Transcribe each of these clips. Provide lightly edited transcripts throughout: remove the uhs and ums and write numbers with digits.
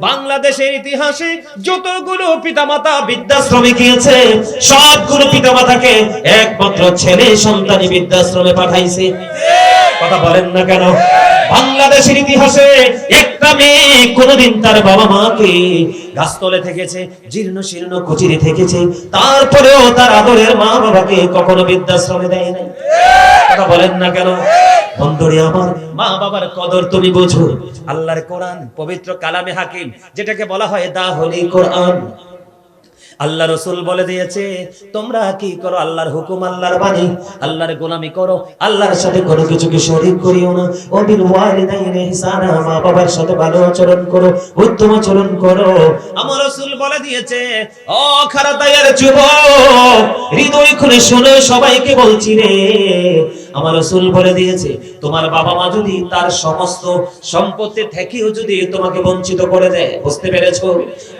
বাংলাদেশের ইতিহাসে যতগুলো পিতামাতা বৃদ্ধাশ্রমে গিয়েছে সবগুলো পিতামাতাকে একমাত্র ছেলে সন্তানই বৃদ্ধাশ্রমে পাঠাইছে। কথা বলেন না কেন? বাংলাদেশের ইতিহাসে একটা মেয়ে কোনদিন তার বাবা মাকে গাছতলে থেকেছে, জীর্ণ শীর্ণ কুটিরে থেকেছে, তারপরেও তার আদরের মা বাবাকে কখনো বৃদ্ধাশ্রমে দেয় নাই। কথা বলেন না কেন? বন্ধুরে আমার, মা বাবার কদর তুমি বোঝো। আল্লাহর কোরআন, পবিত্র কালামে হাকিম, যেটাকে বলা হয় দা হোলি কোরআন, আল্লাহ রাসূল বলে দিয়েছে তোমরা কি করো? আল্লাহর হুকুম, আল্লাহর বাণী, আল্লাহর গোলামি করো, আল্লাহর সাথে কোনো কিছুকে শরীক করিও না। ও বিল ওয়ালিদাইনি ইহসানা, মা বাবার সাথে ভালো আচরণ করো, উত্তম আচরণ করো। আমার রাসূল বলে দিয়েছে, ও খারাতায়ার যুবক, হৃদয় খুলে শোনো, সবাইকে বলছি রে, আমার রাসূল বলে দিয়েছে তোমার বাবা মা যদি তার সমস্ত সম্পত্তি থেকেও যদি তোমাকে বঞ্চিত করে দেয়, বুঝতে পেরেছো?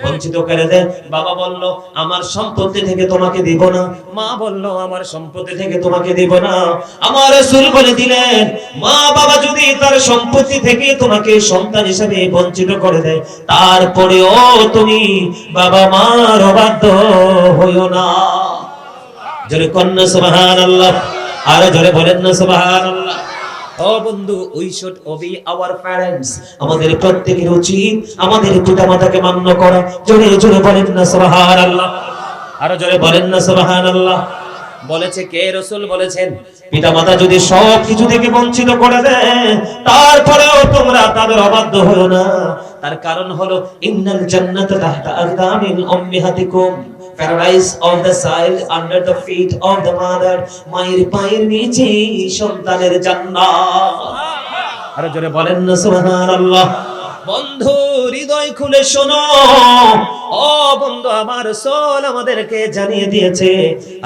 বঞ্চিত করে দেয়। বাবা বলল আমার সম্পত্তি থেকে তোমাকে দিব না, মা বলল আমার সম্পত্তি থেকে তোমাকে দিব না। আমার রাসূল বলে দিলেন মা বাবা যদি তার সম্পত্তি থেকে তোমাকে সন্তান হিসেবে বঞ্চিত করে দেয়, তারপরেও তুমি বাবা মার অবাধ্য হইও না। জোরে কন্যা সুবহানাল্লাহ, আর জোরে বলেন না সুবহানাল্লাহ। ও বন্ধু, we should obey our parents, আমাদের প্রত্যেকের উচিত আমাদের পিতামাতাকে মান্য করা। জোরে জোরে বলেন না সুবহানাল্লাহ, আর জোরে বলেন না সুবহানাল্লাহ। বলেছে কে? রাসূল বলেছেন পিতামাতা যদি সব কিছু থেকে বঞ্চিত করে দেয়, তারপরেও তোমরা তাদের অবাধ্য হও না। তার কারণ হলো ইন্নাল জান্নাতা তাহতা আকদামিল উম্মাহাতিকুম, paradise of the soil under the feet of the mother, মায়ের পায়ের নিচে সন্তানের জান্নাত। আর জোরে বলেন না সুবহানাল্লাহ। বন্ধু হৃদয় খুলে শোনো, ও বন্ধু আমার, রাসূল আমাদেরকে জানিয়ে দিয়েছে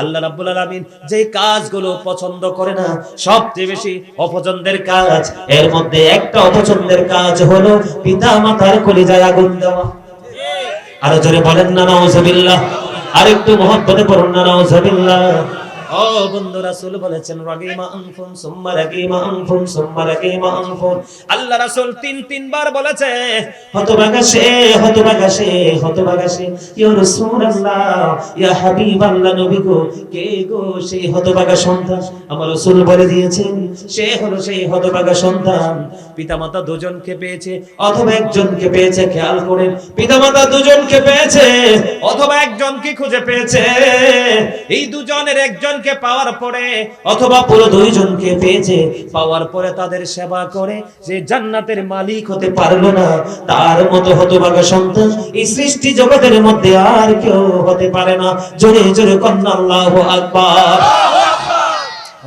আল্লাহ রাব্বুল আলামিন যে কাজগুলো পছন্দ করে না, সবচেয়ে বেশি অপছন্দের কাজ, এর মধ্যে একটা অপছন্দের কাজ হলো পিতামাতার কলিজায় আগুন দেওয়া। আর জোরে বলেন না নাউজুবিল্লাহ, আরেকটু মহব্বতে পড়ুন না নাউজুবিল্লাহ। ও বন্ধু, রাসূল বলেছেন রাগিমা আনফুন সুম্মা রাগিমা আনফুন সুম্মা রাগিমা আনফুন। আল্লাহ রাসূল তিন বার বলেছে হতভাগা সে, হতভাগা সে, হতভাগা সে। ইয়া রাসূলুল্লাহ, ইয়া হাবিবাল্লাহ, নবী গো, কে গো সেই হতভাগা সন্তান? আমার রাসূল বলে দিয়েছেন সে হলো সেই হতভাগা সন্তান পিতামাতা দুজনকে পেয়েছে অথবা একজনকে পেয়েছে। খেয়াল করেন, পিতামাতা দুজনকে পেয়েছে অথবা একজনকে খুঁজে পেয়েছে। এই দুজনের একজন পাওয়ার পরে অথবা পুরো দুইজনকে পেয়েছে, পাওয়ার পরে তাদের সেবা করে যে জান্নাতের মালিক হতে পারলো না, তার মতো হতভাগা সন্তান এই সৃষ্টি জগতের মধ্যে আর কেউ হতে পারে না। জোরে জোরে কন্যা আল্লাহু আকবার।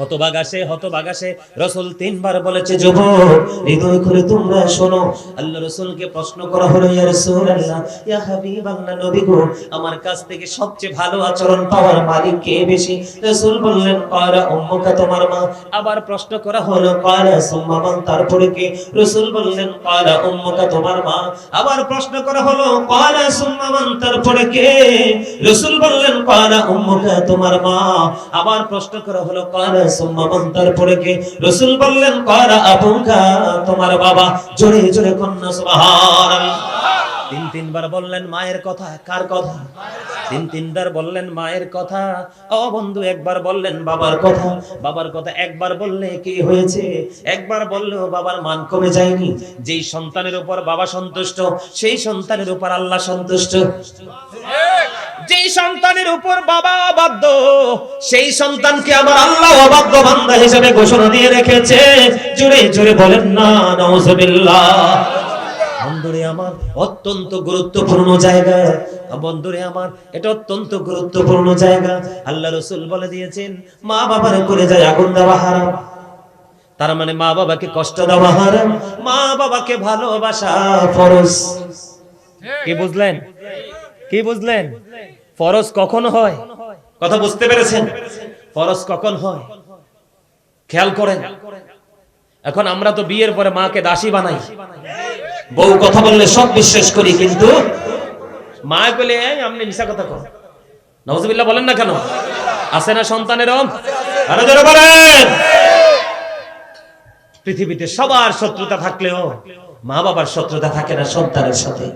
হতভাগা সে, হতভাগা সে। রাসূল তিনবার বলেছে যুবক হৃদয় খুলে তোমরা শোনো। আল্লাহ রাসূলকে প্রশ্ন করা হলো ইয়া রাসূলুল্লাহ, ইয়া হাবিবাল্লাহ, নবী গো, আমার কাছ থেকে সবচেয়ে ভালো আচরণ পাওয়ার মালিক কে বেশি? রাসূল বললেন ক্বালা উম্মুকা, তোমার মা। আবার প্রশ্ন করা হলো ক্বালা সুম্মা মান, তারপরে কে? রাসূল বললেন ক্বালা উম্মুকা, তোমার মা। আবার প্রশ্ন করা হলো ক্বালা সুম্মা মান, তারপরে কে? রাসূল বললেন ক্বালা উম্মুকা, তোমার মা। আবার প্রশ্ন করা হলো ক্বালা সুম্মা মান, তারপরে কে? রাসূল বললেন ক্বালা আবুকা, তোমার বাবা। জোরে জোরে কন্যা সুবহানাল্লাহ। তিনবার বললেন মায়ের কথা। কার কথা? তিনবার বললেন মায়ের কথা। ও বন্ধু, একবার বললেন বাবার কথা। বাবার কথা একবার বললে কি হয়েছে? একবার বললেও বাবার মান কমে যায়নি। যেই সন্তানের উপর বাবা সন্তুষ্ট, সেই সন্তানের উপর আল্লাহ সন্তুষ্ট। যে সন্তানের উপর বাবা অবাধ্য, সেই সন্তানকে আমার আল্লাহ অবাধ্য বান্দা হিসেবে ঘোষণা দিয়ে রেখেছে। জোরে জোরে বলেন না নাউজুবিল্লাহ। বন্ধুরে আমার, অত্যন্ত গুরুত্বপূর্ণ জায়গা। বন্ধুরে আমার, এটা অত্যন্ত গুরুত্বপূর্ণ জায়গা। আল্লাহ রাসূল বলে দিয়েছেন মা বাবার কলিজায় আগুন দেওয়া হারাম। তার মানে মা বাবাকে কষ্ট দেওয়া হারাম, মা বাবাকে ভালোবাসা ফরজ। কি বুঝলেন? কি বুঝলেন? ফরজ কখন হয়? কথা বুঝতে পেরেছেন? ফরজ কখন হয় খেয়াল করেন। এখন আমরা তো বিয়ের পরে মাকে দাসী বানাই। বউ কথা বললে সব বিশ্বাস করি, কিন্তু মা বলে আপনি মিশা কথা কর। নাউজুবিল্লাহ বলেন না কেন? আছে না সন্তানের? আরো জোরে বলেন। পৃথিবীতে সবার শত্রুতা থাকলেও মা বাবার শত্রুতা থাকে না সন্তানের সাথে।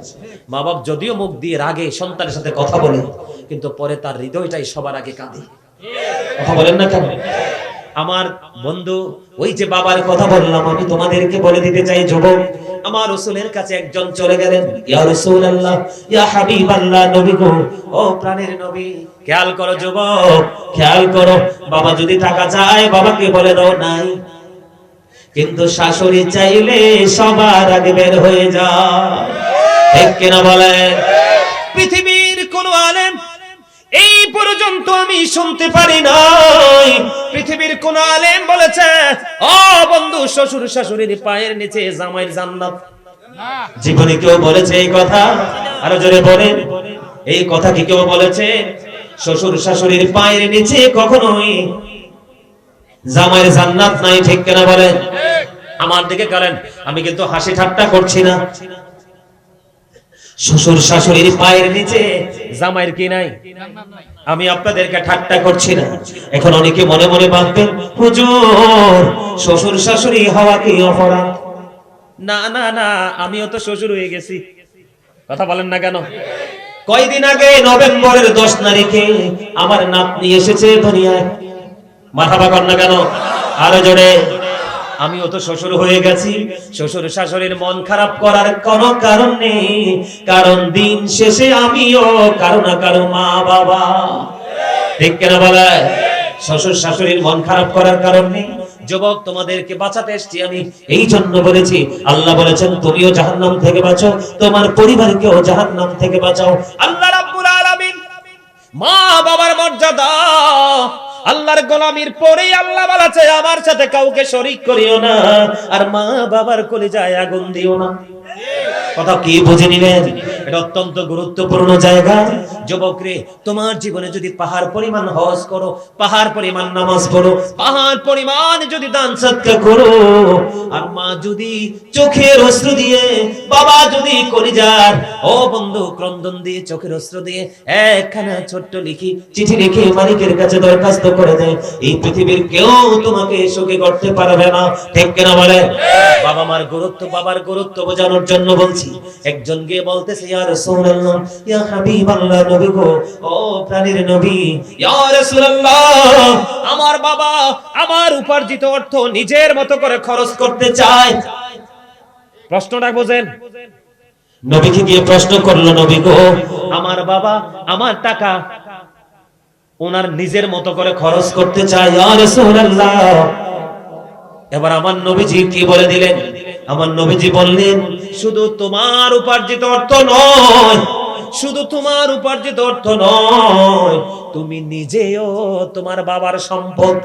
মা বাপ যদিও মুখ দিয়ে রাগে সন্তানের সাথে কথা বলে, কিন্তু পরে তার হৃদয়টাই সবার আগে কাঁদে। কথা বলেন না কেন? আমার বন্ধু, ওই যে বাবার কথা বললাম, আমি তোমাদেরকে বলে দিতে চাই যুবক, আমার রাসূলের কাছে একজন চলে গেলেন, ইয়া রাসূলুল্লাহ, ইয়া হাবিবাল্লাহ, নবী গো, ও প্রাণের নবী, খেয়াল করো যুবক, খেয়াল করো, বাবা যদি টাকা চায় বাবাকে বলে দাও নাই, কিন্তু শাশুড়ি চাইলে সবার আগে বের হয়ে যায়। ঠিক কিনা বলেন? পৃথিবীর কোন আলেম এই পর্যন্ত আমি শুনতে পারি নাই পৃথিবীর কোন আলেম বলেছে, ও বন্ধু, শ্বশুর শাশুড়ির পায়ের নিচে জামাইয়ের জান্নাত। জীবনে কেউ বলেছে এই কথা? আরো জোরে বলেন, এই কথা কি কেউ বলেছে? শ্বশুর শাশুড়ির পায়ের নিচে কখনোই জামাইয়ের জান্নাত নাই। ঠিক কিনা বলেন? আমার দিকে করেন, আমি কিন্তু হাসি ঠাট্টা করছি না। শ্বশুর শাশুড়ির পায়ের নিচে জামাইয়ের কি নাই? আমি আপনাদেরকে ঠাট্টা করছি না। এখন অনেকে মনে মনে ভাববেন, হুজুর শ্বশুর শাশুড়ি হওয়া কি অপরাধ? না না না, আমিও তো শ্বশুর হয়ে গেছি। কথা বলেন না কেন? কয়দিন আগে নভেম্বরের 10 তারিখে আমার নাতনি এসেছে দুনিয়ায়। মাথাবা কর না কেন? আরো জোরে। আমিও তো শ্বশুর হয়ে গেছি। শ্বশুর শাশুড়ির মন খারাপ করার কোনো কারণ নেই, কারণ দিন শেষে আমিও কারো না কারো মা বাবা। ঠিক কিনা বলে? শ্বশুর শাশুড়ির মন খারাপ করার কারণ নেই। যুবক, তোমাদেরকে বাঁচাতে এসেছি আমি, এই জন্য বলেছি। আল্লাহ বলেছেন তুমিও জাহান্নাম থেকে বাঁচো, তোমার পরিবারকেও জাহান্নাম থেকে বাঁচাও। আল্লাহ রাব্বুল আলামিন মা বাবার মর্যাদা, আল্লাহর গোলামির পরে আল্লাহ বলেছে আমার সাথে কাউকে শরীক করিও না, আর মা বাবার কলিজায় আগুন দিও না। কথা কি বুঝে নিলেন? এটা অত্যন্ত গুরুত্বপূর্ণ জায়গা। যুবক রে, তোমার জীবনে যদি পাহাড় পরিমাণ হজ করো, পাহাড় পরিমাণ নামাজ পড়ো, পাহাড় পরিমাণ যদি দান সদকা করো, আর মা যদি চোখের অশ্রু দিয়ে, বাবা যদি কলিজার ও বন্ধু ক্রন্দন দিয়ে, চোখের অশ্রু দিয়ে একখানা ছোট্ট চিঠি লিখে মালিকের কাছে দরখাস্ত করে দেয়, এই পৃথিবীর কেউ তোমাকে সুখী করতে পারবে না। ঠিক কিনা বলে? বাবা মার গুরুত্ব, বাবার গুরুত্ব বোঝানোর জন্য বলছি। একজন গিয়ে বলতেছে, ইয়া রাসূলুল্লাহ, ইয়া হাবিবাল্লাহ, নবী গো, ও প্রাণের নবী, ইয়া রাসূলুল্লাহ, আমার বাবা আমার উপার্জিত অর্থ নিজের মতো করে খরচ করতে চায়। প্রশ্নটা বোঝেন? নবীকে গিয়ে প্রশ্ন করলো, নবী গো, আমার বাবা আমার টাকা ওনার নিজের মতো করে খরচ করতে চায়, ইয়া রাসূলুল্লাহ। এবার আমার নবীজি কি বলে দিলেন? আমার নবীজি বললেন, শুধু তোমার উপার্জিত অর্থ নয়, শুধু তোমার উপার্জিত অর্থ নয়, তুমি নিজেও তোমার বাবার সম্পদ।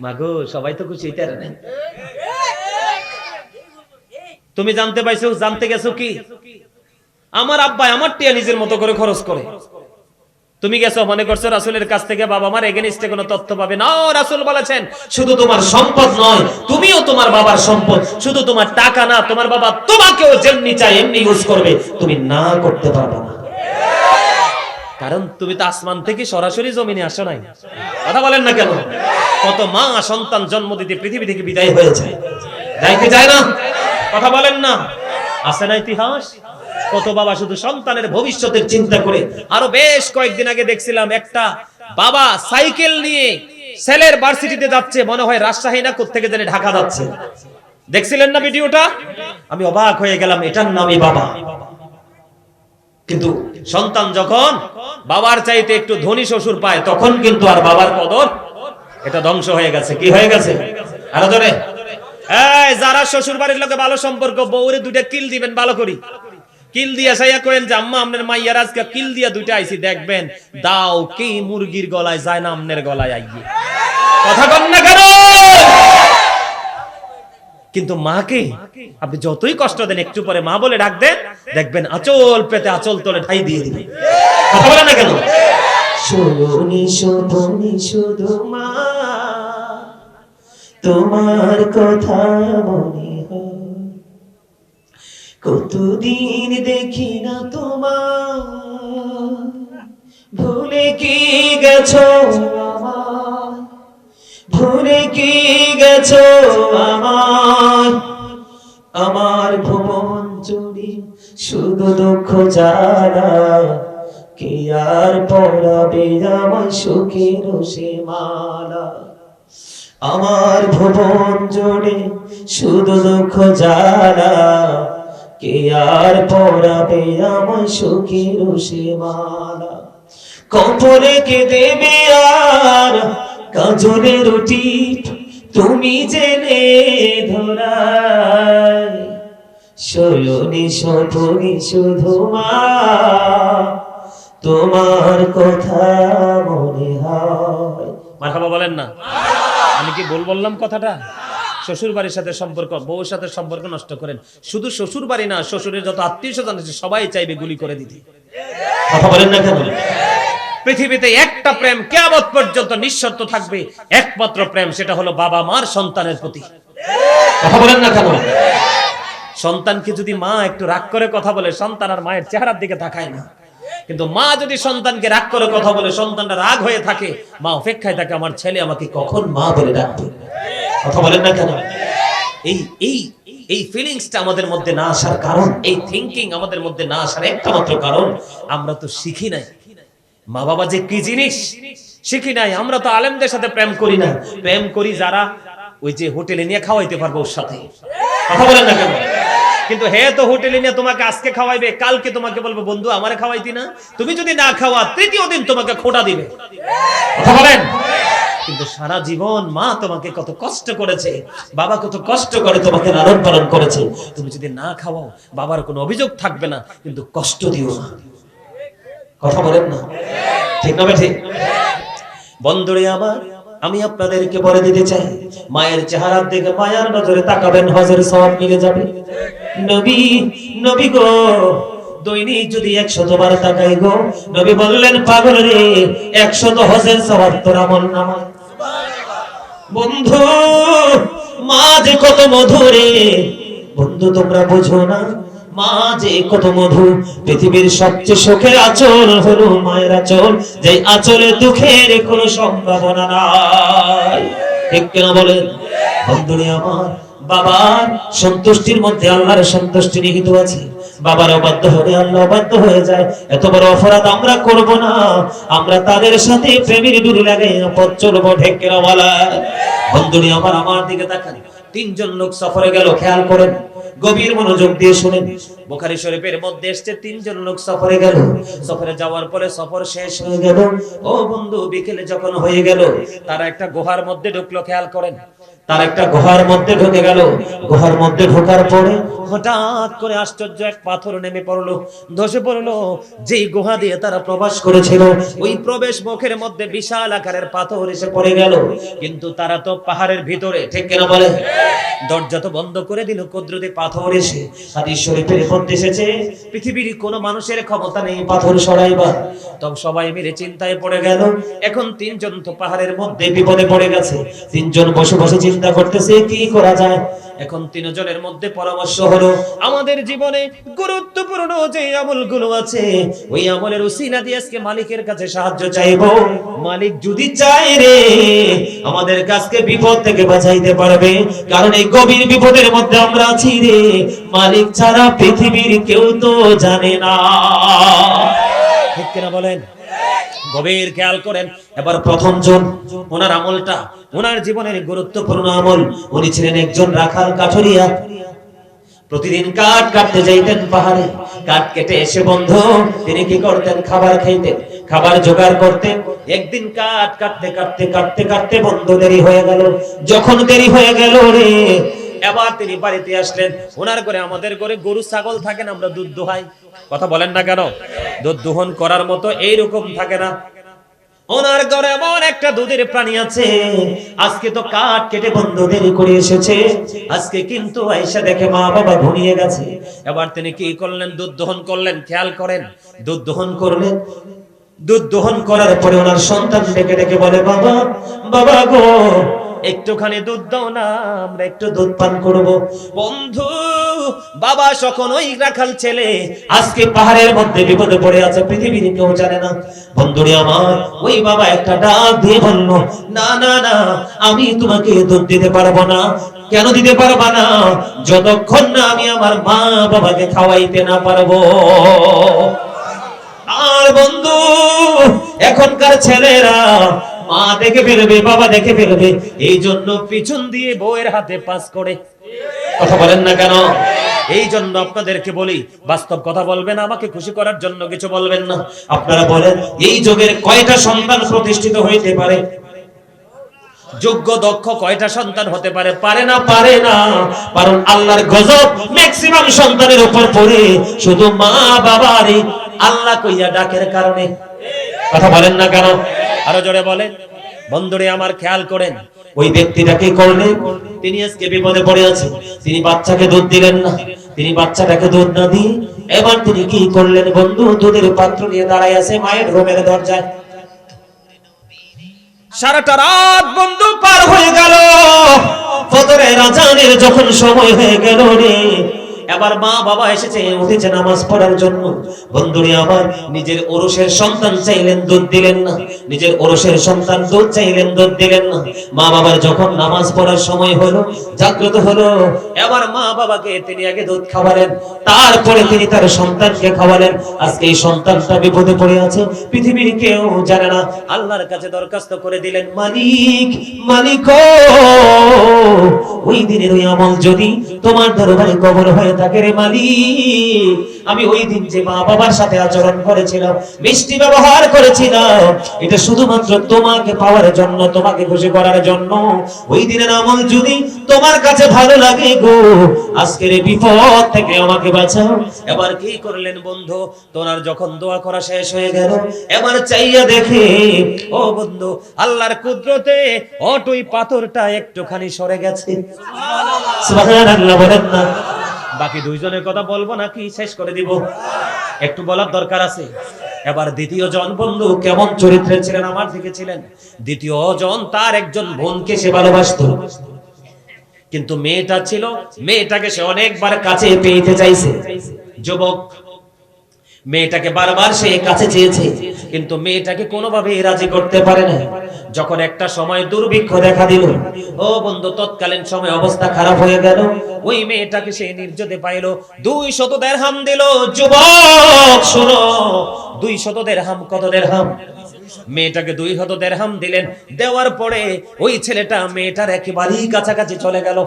মাগো, সবাই তো খুশি। তুমি জানতে পাইছো, জানতে গেছো কি আমার আব্বা আমার টিয়া নিজের মতো করে খরচ করে। তুমি গেছো মনে করছো রাসূলের কাছ থেকে বাবা মার এগেইনস্টে কোনো তথ্য পাবে না। রাসূল বলেছেন শুধু তোমার সম্পদ নয়, তুমিও তোমার বাবার সম্পদ। শুধু তোমার টাকা না, তোমার বাবা তোমাকেও যেমনি চাই এমনি ইউজ করবে, তুমি না করতে পারবে না। কারণ তুমি তো আসমান থেকে সরাসরি জমিনে আসো নাই। কথা বলেন না কেন? কত মা সন্তান জন্ম দিতে পৃথিবী থেকে বিদায় হয়ে যায়, যাইতে যায় না? কথা বলেন না? আছে না ইতিহাস? কত বাবা শুধু সন্তানের ভবিষ্যতের চিন্তা করে। আরো বেশ কয়েকদিন আগে দেখছিলাম একটা বাবা সাইকেল নিয়ে ছেলের ভার্সিটিতে যাচ্ছে, মনে হয় রাজশাহী না কোত্থেকে জানি ঢাকা যাচ্ছে। দেখছিলেন না ভিডিওটা? আমি অবাক হয়ে গেলাম, এটার নামই বাবা। কিন্তু সন্তান যখন বাবার চাইতে একটু ধনী শ্বশুর পায়, তখন কিন্তু আর বাবার কদর এটা ধ্বংস হয়ে গেছে। কি হয়ে গেছে? আরো ধরে, এই যারা শ্বশুর বাড়ির লোকে ভালো সম্পর্ক, বউরে দুইটা কিল দিবেন ভালো করি, কিল দিয়া সাইয়া কইেন যে আম্মা আপনার মাইয়ার আজকে কিল দিয়া দুইটা আইছি, দেখবেন দাও কি মুরগির গলায় যায় না আমনের গলায় আইয়ে। কথা কন না কেন? কিন্তু মাকে আপনি যতই কষ্ট দেন, একটু পরে মা বলে ডাক দেন, দেখবেন আঁচল পেতে আঁচল তলে ঠাই দিয়ে দিবে। কথা বলে না কেন? শুনি শুধু শুধু মা তোমার কথা মনে হয়, কতদিন দেখি না তোমার, ভুলে কি গেছো আমায়, ভুলে কি গেছো আমায়। আমার ভুবন জুড়ে শুধু দুঃখ জ্বালা, কে আর পরাবে আমার সুখের সে মালা। আমার ভুবন জুড়ে শুধু দুঃখ জ্বালা, কে আর পরাবে আমার সুখের সে মালা। কপরে কে দেবে আর কাজলের রুটি, তুমি জেনে ধরায় শয়নে স্বপনে শুধু মা তোমার কথা মনে হয়। মারহাবা বলেন না? আমি কি বললাম কথাটা? শ্বশুর বাড়ির সাথে সম্পর্ক, বউর সাথে সম্পর্ক নষ্ট করেন। শুধু শ্বশুর বাড়ি না, শ্বশুরের যত আত্মীয় স্বজন আছে সবাই চাইবে গুলি করে দিতে। কথা বলেন না কেন? পৃথিবীতে একটা প্রেম কিয়ামত পর্যন্ত নিঃশর্ত থাকবে, একমাত্র প্রেম, সেটা হলো বাবা মার সন্তানের প্রতি। কথা বলেন না কেন? সন্তানকে যদি মা একটু রাগ করে কথা বলে, সন্তান আর মায়ের চেহারার দিকে তাকায় না। কিন্তু মা যদি সন্তানকে রাগ করে কথা বলে, সন্তানটা রাগ হয়ে থাকে, মা অপেক্ষায় থাকে আমার ছেলে আমাকে কখন মা বলে ডাকবে। কথা বলেন না কেন? এই ফিলিংসটা আমাদের মধ্যে না আসার কারণ, এই থিংকিং আমাদের মধ্যে না আসার একটা মাত্র কারণ, আমরা তো শিখি নাই মা বাবা যে কি জিনিস, শিখি নাই। আমরা তো আলেমদের সাথে প্রেম করি না, প্রেম করি যারা ওই যে হোটেলে নিয়ে খাওয়াইতে পারবো ওর সাথে। কথা বলেন না কেন? কিন্তু হে তো হোটেলে নিয়ে তোমাকে আজকে খাওয়াইবে, কালকে তোমাকে বলবো বন্ধু আমারে খাওয়াইতি না, তুমি যদি না খাওয়া তৃতীয় দিন তোমাকে খোটা দিবে। কথা বলেন? কিন্তু সারা জীবন মা তোমাকে কত কষ্ট করেছে, বাবা কত কষ্ট করে তোমাকে লালন পালন করেছে, তুমি যদি না খাওয়াও বাবার কোনো অভিযোগ থাকবে না, কিন্তু কষ্ট দিও না। কথা বলেন না? ঠিক না ঠিক? বন্ধুরে আমার, আমি আপনাদেরকে বলে দিতে চাই, মায়ের চেহারার দিকে মায়ার নজরে তাকাবেন, হজের সওয়াব মিলে যাবে। নবী গো, দৈনিক যদি 100 বার তাকাই গো, নবী বললেন পাগল রে, 100 হজের সওয়াব তোর আমলনামায়। বন্ধু, মা যে কত মধুরে, বন্ধু তোমরা বুঝো না, মা যে কত মধু। পৃথিবীর সবচেয়ে সুখের আঁচল হলো মায়ের আঁচল, যে আঁচলে দুঃখের কোনো সম্ভাবনা নাই। ঠিক কিনা বলেন? বন্ধুরে আমার, বাবার সন্তুষ্টির মধ্যে আল্লাহর সন্তুষ্টি নিহিত আছে। বাবার অবাধ্য হলে আল্লাহ অবাধ্য হয়ে যায়। এত বড় অপরাধ আমরা করব না, আমরা তাদের সাথে প্রেমের ডুরি লাগাই পথ চলবো। ঠিক কিনা বলেন? বন্ধুরে আমার, আমার দিকে তাকান। 3 জন লোক সফরে গেল, খেয়াল করেন, গভীর মনোযোগ দিয়ে শুনেন। বুখারী শরীফের মধ্যে এসেছে 3 জন লোক সফরে গেল। সফরে যাওয়ার পরে সফর শেষ হয়ে গেল। ও বন্ধু, বিকেলে যখন হয়ে গেল, তারা একটা গুহার মধ্যে ঢুকলো। খেয়াল করেন, তার একটা গুহার মধ্যে ঢুকে গেল। গুহার মধ্যে ঢোকার পরে হঠাৎ করে আশ্চর্য এক পাথর নেমে পড়লো, ধসে পড়লো। যেই গুহা দিয়ে তারা প্রবেশ করেছিল, ওই প্রবেশ মুখের মধ্যে বিশাল আকারের পাথর এসে পড়ে গেল। কিন্তু তারা তো পাহাড়ের ভিতরে। ঠিক কিনা বলে? দরজা তো বন্ধ করে দিল, কুদরতি পাথর এসে। হাদিস শরীফের মধ্যে এসেছে, পৃথিবীর কোন মানুষের ক্ষমতা নেই পাথর সরাইবার। তবে সবাই মিলে চিন্তায় পড়ে গেল। এখন 3 জন তো পাহাড়ের মধ্যে বিপদে পড়ে গেছে। 3 জন বসে বসে চিন্তা করতেছে কি করা যায়। এখন 3 জনের মধ্যে পরামর্শ হলো, আমাদের জীবনে গুরুত্বপূর্ণ যে আমলগুলো আছে, ওই আমলের উসিলা দিয়ে আজকে মালিকের কাছে সাহায্য চাইবো। মালিক যদি চায় রে, আমাদের কাছকে বিপদ থেকে বাঁচাইতে পারবে। কারণ এই গভীর বিপদের মধ্যে আমরা আছি রে, মালিক ছাড়া পৃথিবীর কেউ তো জানে না। ঠিক কিনা বলেন? গভীর খেয়াল করেন। এবার প্রথম জন, ওনার আমলটা, ওনার জীবনের গুরুত্বপূর্ণ আমল। উনি ছিলেন একজন রাখাল কাঠুরিয়া। প্রতিদিন কাঠ কাটতে যাইতেন পাহাড়ে। কাঠ কেটে এসে বন্ধু তিনি কি করতেন? খাবার খাইতেন, খাবার জোগাড় করতেন। একদিন কাঠ কাটতে কাটতে কাটতে কাটতে বন্ধু দেরি হয়ে গেল। যখন দেরি হয়ে গেল রে, এবার তিনি বাড়িতে আসলেন। ওনার ঘরে, আমাদের ঘরে গরু ছাগল থাকেন, আমরা দুধ দোহাই। কথা বলেন না কেন? দুধ দোহন করার মতো এইরকম থাকে না। ওনার ঘরে এমন একটা দুধের প্রাণী আছে। আজকে তো কাঠ কেটে বন্ধ দেরি করে এসেছে, আজকে কিন্তু আয়েশা দেখে মা বাবা ঘুমিয়ে গেছে। এবার তিনি কি করলেন? দুধ দহন করলেন। খেয়াল করেন, দুধ দহন করলেন। দুধ দহন করার পরে ওনার সন্তান ডেকে ডেকে বলে, বাবা বাবা গো, একটুখানি দুধ দাও না, আমরা একটু দুধ পান করব। বন্ধু, বাবা যখন ওই রাখাল ছেলে আজকে পাহাড়ের মধ্যে বিপদে পড়ে আছে, পৃথিবীর কেউ জানে না। বন্ধুরে আমার, ওই বাবা একটা ডাক দিয়ে বলল, না না না, আমি তোমাকে দুধ দিতে পারবো না। কেন দিতে পারবা না? যতক্ষণ না আমি আমার মা বাবাকে খাওয়াইতে না পারবো। আর বন্ধু, এখনকার ছেলেরা মা দেখে ফেলবে, বাবা দেখে ফেলবে, এই জন্য পিছন দিয়ে বউয়ের হাতে পাস করে। কথা বলেন না কেন? এই জন্য আপনাদেরকে বলি, বাস্তব কথা বলবেন, আমাকে খুশি করার জন্য কিছু বলবেন না। আপনারা বলেন, এই যুগের কয়টা সন্তান প্রতিষ্ঠিত হইতে পারে? যোগ্য দক্ষ কয়টা সন্তান হতে পারে? পারে না, পারে না। কারণ আল্লাহর গজব ম্যাক্সিমাম সন্তানের উপর পড়ে শুধু মা বাবার আল্লাহ কইয়া ডাকের কারণে। কথা বলেন না কেন? আরো জোরে বলেন। বন্ধুরে আমার, খেয়াল করেন, ওই ব্যক্তিটাকে করলে তিনি আজকে বিপদে পড়ে আছে। তিনি বাচ্চাকে দুধ দিলেন না, তিনি বাচ্চাটাকে দুধ না দিয়ে এবার তিনি কি করলেন বন্ধু? দুধের পাত্র নিয়ে দাঁড়ায় আছে মায়ের রুমের দরজায়। সারাটা রাত বন্ধু পার হয়ে গেল, ফজরের আজানের যখন সময় হয়ে গেল রে, এবার মা বাবা এসেছে, উঠেছে নামাজ পড়ার জন্য। বন্ধুরে আবার নিজের ওরসের সন্তান চাইলেন, দুধ দিলেন না। নিজের ওরসের সন্তান দুধ চাইলেন, দুধ দিলেন না। মা বাবার যখন নামাজ পড়ার সময় হলো, জাগ্রত হলো, এবার মা বাবাকে তিনি আগে দুধ খাওয়ালেন, তারপরে তিনি তার সন্তানকে খাওয়ালেন। আজকে এই সন্তানটা বিপদে পড়ে আছে, পৃথিবীর কেউ জানে না। আল্লাহর কাছে দরখাস্ত করে দিলেন, মালিক মালিক, ওই দিনের ওই আমল যদি তোমার দরবারে কবুল হয়ে থাকে রে মালিক, আমি ওই দিন যে মা বাবার সাথে আচরণ করেছিলাম, মিষ্টি ব্যবহার করেছিলাম, এটা শুধুমাত্র তোমাকে পাওয়ার জন্য, তোমাকে খুশি করার জন্য। ওই দিনের আমল যদি তোমার কাছে ভালো লাগে গো, আজকের এই বিপদ থেকে আমাকে বাঁচাও। এবার কি করলেন বন্ধু? তোনার যখন দোয়া করা শেষ হয়ে গেল, এবার চাইয়া দেখে, ও বন্ধু, আল্লাহর কুদরতে অটুই পাথরটা একটুখানি সরে গেছে। সুবহানাল্লাহ বলেন না? বাকি দুইজনের কথা বলবো নাকি শেষ করে দিব? একটু বলার দরকার আছে। এবার দ্বিতীয় জন বন্ধু কেমন চরিত্রের ছিলেন? আমার দিকে ছিলেন। দ্বিতীয় জন তার একজন বোনকে সে ভালোবাসতো, কিন্তু মেয়েটা ছিল, মেয়েটাকে সে অনেকবার কাছে পেতে চাইছে। যুবক, মেয়েটাকে বারবার সে কাছে চেয়েছে, কিন্তু মেয়েটাকে কোনোভাবে রাজি করতে পারে না। যখন একটা সময় দুর্ভিক্ষ দেখা দিল, ও বন্ধু, তৎকালীন সময় অবস্থা খারাপ হয়ে গেল, ওই মেয়েটাকে সে নির্জনে পাইল, 200 দিরহাম দিল। যুবক শোনো, 200 দিরহাম কত দিরহাম? মেয়েটাকে 200 দিরহাম দিলেন। দেওয়ার পরে ওই ছেলেটা মেয়েটার একেবারেই কাছাকাছি চলে গেল।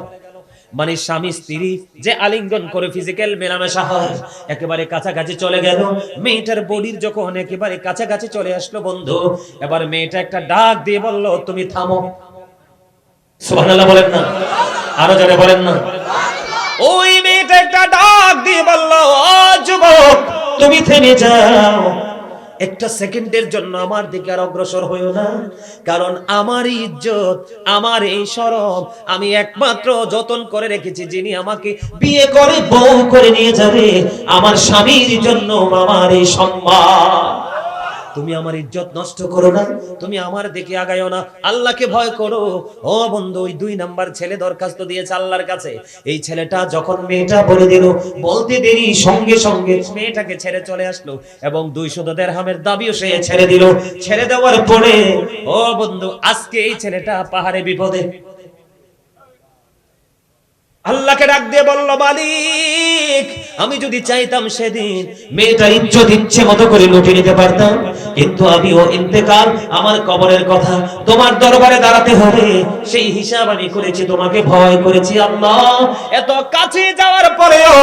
মানে স্বামী স্ত্রী যে আলিঙ্গন করে ফিজিক্যাল মেলামেশা হয়, একেবারে কাছাকাছি চলে গেল। মেয়েটার বডির যখন একেবারে কাছাকাছি চলে আসলো বন্ধু, এবার মেয়েটা একটা ডাক দিয়ে বলল, তুমি থামো। সুবহানাল্লাহ বলেন না? আরো জোরে বলেন না? ওই মেয়েটা একটা ডাক দিয়ে বলল, ও যুবক, তুমি থেমে যাও, একটা সেকেন্ডের জন্য আমার দিকে আর অগ্রসর হইও না। কারণ আমার ইজ্জত, আমার এই শরম আমি একমাত্র যতন করে রেখেছি, যিনি আমাকে বিয়ে করে বউ করে নিয়ে যাবে, আমার স্বামীর জন্য আমার এই সম্মান। তুমি আমার ইজ্জত নষ্ট করো না, তুমি আমার দিকে আগাইও না, আল্লাহকে ভয় করো। ও বন্ধু, ওই 2 নাম্বার ছেলে দরখাস্ত দিয়েছে আল্লাহর কাছে। এই ছেলেটা যখন মেয়েটা বলে দিল, বলতে দেরি সঙ্গে সঙ্গে মেয়েটাকে ছেড়ে চলে আসলো, এবং 200 দিরহামের দাবিও সে ছেড়ে দিল। ছেড়ে দেওয়ার পরে, ও বন্ধু, আজকে এই ছেলেটা পাহাড়ে বিপদে। আল্লাহকে ডাক দিয়ে বলল, মালিক, আমি যদি চাইতাম সেদিন মেয়েটার ইজ্জত ইচ্ছে মতো করে লুটে নিতে পারতাম, কিন্তু আমিও ইন্তেকাল, আমার কবরের কথা তোমার দরবারে দাঁড়াতে হবে, সেই হিসাব আমি করেছি, তোমাকে ভয় করেছি। আল্লাহ, এত কাছে যাওয়ার পরেও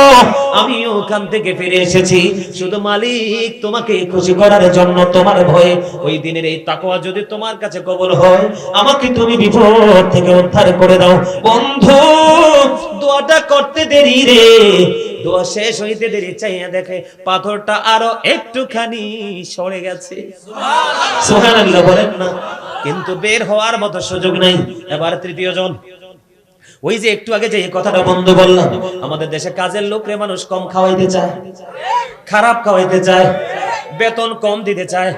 আমি ওখান থেকে ফিরে এসেছি শুধু মালিক তোমাকে খুশি করার জন্য, তোমার ভয়ে। ওই দিনের এই তাকওয়া যদি তোমার কাছে কবুল হয়, আমাকে তুমি বিপদ থেকে উদ্ধার করে দাও। বন্ধু, দোয়াটা করতে দেরি রে, দোয়া শেষ হইতে দেরি, চাইয়া দেখে পাথরটা আরো একটুখানি সরে গেছে। সুবহানাল্লাহ বলেন না? কিন্তু বের হওয়ার মতো সুযোগ নাই। এবার তৃতীয় জন, ওই যে একটু আগে যে কথাটা বন্ধ বললাম, আমাদের দেশে কাজের লোকরে মানুষ কম খাওয়াইতে চায়, খারাপ খাওয়াইতে চায়, বেতন কম দিতে চায়,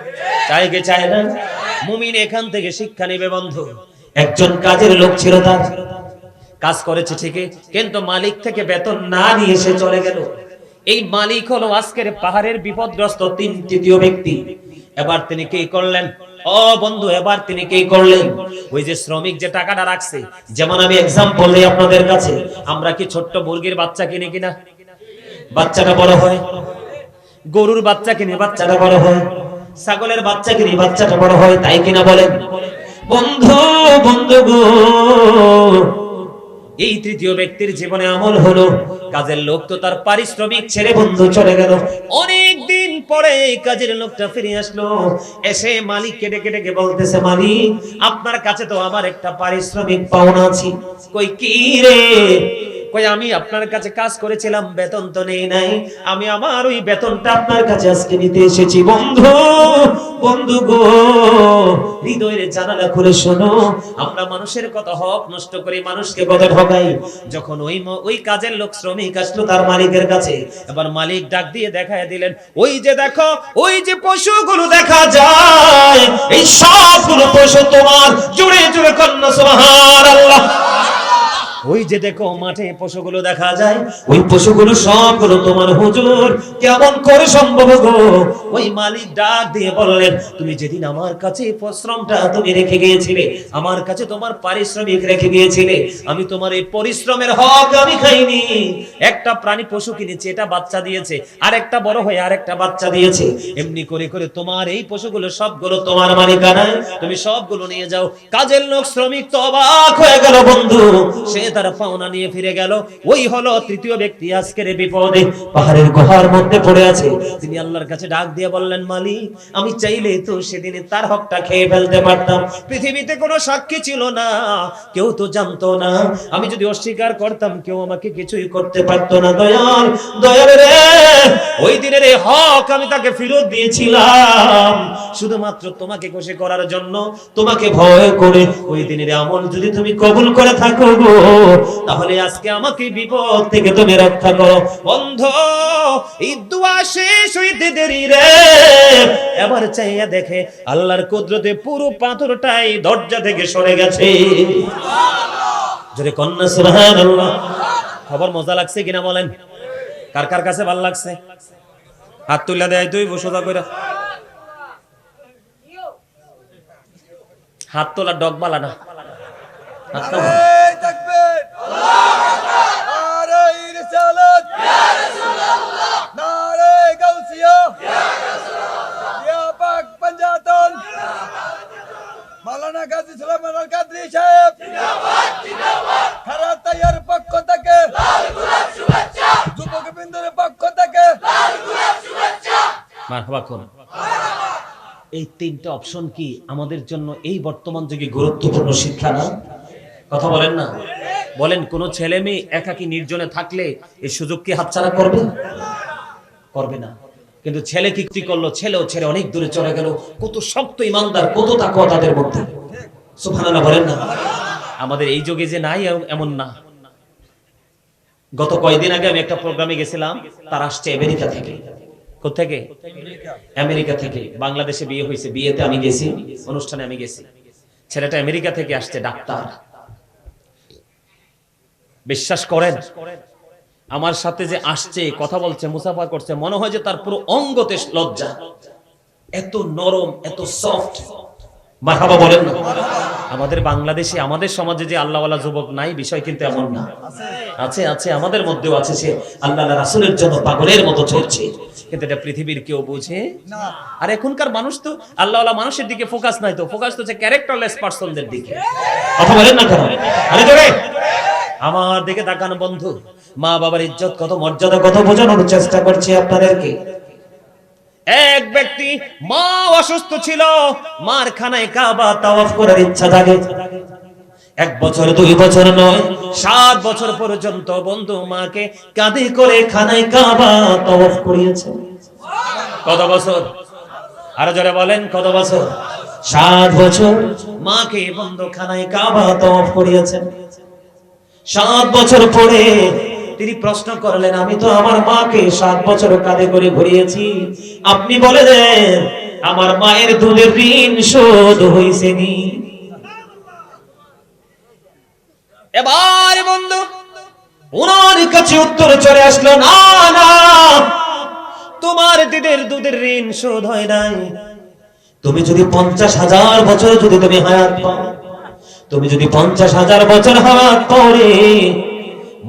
চায় কে চায় না? মুমিন এখান থেকে শিক্ষা নেবে বন্ধু। একজন কাজের লোক ছিল, তার কাজ করেছে ঠিকই, কিন্তু মালিক থেকে বেতন না নিয়ে সে চলে গেল। এই মালিক হলো আজকের পাহাড়ের বিপদগ্রস্ত তৃতীয় ব্যক্তি। এবার তিনি কি করলেন? ও বন্ধু, এবার তিনি কি করলেন? ওই যে শ্রমিক যে টাকাটা রাখছে, যেমন আমি এক্সাম্পল দিই আপনাদের কাছে, আমরা কি ছোট্ট মুরগির বাচ্চা কিনে কিনা? বাচ্চাটা বড় হয়। গরুর বাচ্চা কিনে বাচ্চাটা বড় হয়। ছাগলের বাচ্চা কিনে বাচ্চাটা বড় হয়, তাই কিনা বলেন? বন্ধু বন্ধু গো, এই তৃতীয় ব্যক্তির জীবনে আমল হলো, কাজের লোক তো তার পারিশ্রমিক ছেড়ে বন্ধু চলে গেল। অনেক দিন পরে এই কাজের লোকটা ফিরে আসলো, এসে মালিককে ডেকে ডেকে বলতেছে, মালিক আপনার কাছে তো আমার একটা পারিশ্রমিক পাওনা আছে। কই কি রে? কই আমি আপনার কাছে কাজ করেছিলাম, বেতন তো নেই নাই, আমি আমার ওই বেতনটা আপনার কাছে আজকে নিতে এসেছি। বন্ধু বন্ধু গো, হৃদয়ের জানালা খুলে শোনো, আমরা মানুষের কত হক নষ্ট করি, মানুষকে কত ঠকাই। যখন ওই কাজের লোক শ্রমিক আসলো তার মালিকের কাছে, এবার মালিক ডাক দিয়ে দেখায় দিলেন, ওই যে দেখো, ওই যে পশুগুলো দেখা যায়, এই সবগুলো পশু তোমার। জোরে জোরে কন্যা সুবহানাল্লাহ। ওই যে দেখো মাঠে পশুগুলো দেখা যায়, ওই পশুগুলো সবগুলো তোমার হুজুর। কেমন করে সম্ভব গো? ওই মালিক ডাক দিয়ে বললেন, তুমি যেদিন আমার কাছে পরিশ্রমটা তুমি রেখে গিয়েছিলে, আমার কাছে তোমার পারিশ্রমিক রেখে গিয়েছিলে, আমি তোমার এই পরিশ্রমের হক আমি খাইনি। একটা প্রাণী পশু কিনেছি, এটা বাচ্চা দিয়েছে, আর একটা বড় হয়ে আর একটা বাচ্চা দিয়েছে। এমনি করে করে তোমার এই পশুগুলো সবগুলো তোমার মালিকানায়, তুমি সবগুলো নিয়ে যাও। কাজের লোক শ্রমিক তো অবাক হয়ে গেল বন্ধু, সে তার পাওনা নিয়ে ফিরে গেল। ওই হলো তৃতীয় ব্যক্তি আজকের বিপদে পাহাড়ের গুহার মধ্যে পড়ে আছে। তিনি আল্লাহর কাছে ডাক দিয়ে বললেন, মালিক আমি চাইলে তো সেদিনে তার হকটা খেয়ে ফেলতে পারতাম। পৃথিবীতে কোনো সাক্ষী ছিল না, কেউ তো জানতো না। আমি যদি অস্বীকার করতাম, কেউ আমাকে কিছুই করতে পারতো না। দয়াল দয়াল রে, ওই দিনের এই হক আমি তাকে ফেরত দিয়েছিলাম শুধুমাত্র তোমাকে খুশি করার জন্য, তোমাকে ভয় করে। ওই দিনের আমল যদি তুমি কবুল করে থাকো গো, তাহলে আজকে আমাকে বিপদ থেকে তুমি রক্ষা করো। বন্ধু এই দোয়া শেষ হইতে দেরি রে, এবার চাইয়া দেখে আল্লাহর কুদরতে পুরো পাথরটাই দরজা থেকে সরে গেছে। জোরে কন্যা সুবহানাল্লাহ। খবর মজা লাগছে কিনা বলেন? কার কার কাছে ভালো লাগছে? হাত তুলে দেয়, তুই সোজা কইরা হাত তোলা ডগবালা না। এই তিনটা অপশন কি আমাদের জন্য এই বর্তমান যুগে গুরুত্বপূর্ণ শিক্ষা না? কথা বলেন না? বলেন, কোন ছেলে মেয়ে একাকী নির্জনে থাকলে এই সুযোগ কি হাতছাড়া করবে? করবে না। কিন্তু ছেলে কি করলো? ছেলেও ছেড়ে অনেক দূরে চলে গেল। কত শক্ত ইমানদার, কত তাকওয়া তাদের মধ্যে। সুবহানাল্লাহ বলেন না? আমাদের এই যুগে যে নাই এমন না। গত কয়েকদিন আগে আমি একটা প্রোগ্রামে গেছিলাম, তার আসছে আমেরিকা থেকে। কোথেকে? আমেরিকা থেকে। বাংলাদেশে বিয়ে হয়েছে, বিয়েতে আমি গেছি, অনুষ্ঠানে আমি গেছি। ছেলেটা আমেরিকা থেকে আসছে, ডাক্তার। বিশ্বাস করেন, আমার সাথে যে আসছে, কথা বলছে, মুসাফা করছে, মনে হয় যে তার পুরো অঙ্গতে লজ্জা। এত নরম, এত সফট। মারহাবা বলেন না? আমাদের বাংলাদেশে, আমাদের সমাজে যে আল্লাহওয়ালা যুবক নাই, বিষয় কিন্তু এমন না। আছে আছে, আমাদের মধ্যেও আছে। সে আল্লাহ রাসূলের জন্য পাগলের মতো চলছে, কিন্তু এটা পৃথিবীর কেউ বোঝে না। আর এখনকার মানুষ তো আল্লাহওয়ালা মানুষের দিকে ফোকাস নাই, তো ফোকাস তো হচ্ছে ক্যারেক্টারলেস পারসনদের দিকে। কথা বলেন না কেন? আরে জোরে আমার দিকে তাকান বন্ধু। মা বাবার ইজ্জত কত, মর্যাদা কত বোঝানোর চেষ্টা করছি আপনাদেরকে। এক ব্যক্তি, মা অসুস্থ ছিল, মার খানায় কাবা তাওয়াফ করার ইচ্ছা জাগে। 1 বছর 2 বছর নয়, 7 বছর পর্যন্ত বন্ধু মাকে কাঁধে করে খানায় কাবা তাওয়াফ করিয়েছে। কত বছর? আরো জোরে বলেন, কত বছর? 7 বছর মাকে বন্ধু খানায় কাবা তাওয়াফ করিয়েছেন। 7 বছর পরে তিনি প্রশ্ন করলেন, আমি তো আমার মাকে 7 বছর কাঁধে করে ঘুরিয়েছি, আপনি বলে দেন আমার মায়ের দুধের ঋণ শোধ হইছে নি। এবার বন্ধু ওনার কাছে উত্তর চলে আসলো, না না, তোমার দুধের ঋণ শোধ হয় নাই। তুমি যদি 50,000 বছর যদি তুমি হায়াত পাও, তুমি যদি 50,000 বছর হায়াত পাও রে,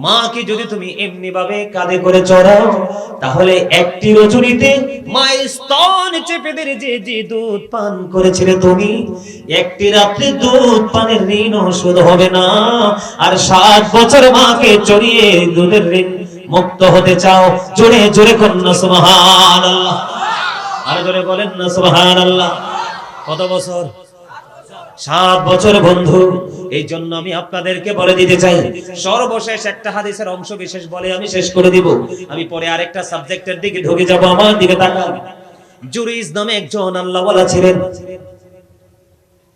মাকে যদি তুমি এমনি ভাবে কাঁধে করে চড়াও, তাহলে একটি রজনীতে মায়ের স্তন চেপে ধরে যে দুধ পান করেছিলে তুমি, একটি রাত্রে দুধ পানের ঋণ শোধ হবে না। আর 7 বছর মাকে চড়িয়ে দুধের ঋণ মুক্ত হতে চাও? জোরে জোরে কন্যা সুবহানাল্লাহ, আর জোরে বলেন না সুবহানাল্লাহ। কত বছর? 7 বছর বন্ধু। এই জন্য আমি আপনাদেরকে বলে দিতে চাই, সর্বশেষ একটা হাদিসের অংশ বিশেষ বলে আমি শেষ করে দিব। আমি পরে আরেকটা সাবজেক্টের দিকে ঢুকে যাব। আমার দিকে তাকান। জুরিজ নামে একজন আল্লাহওয়ালা ছিলেন,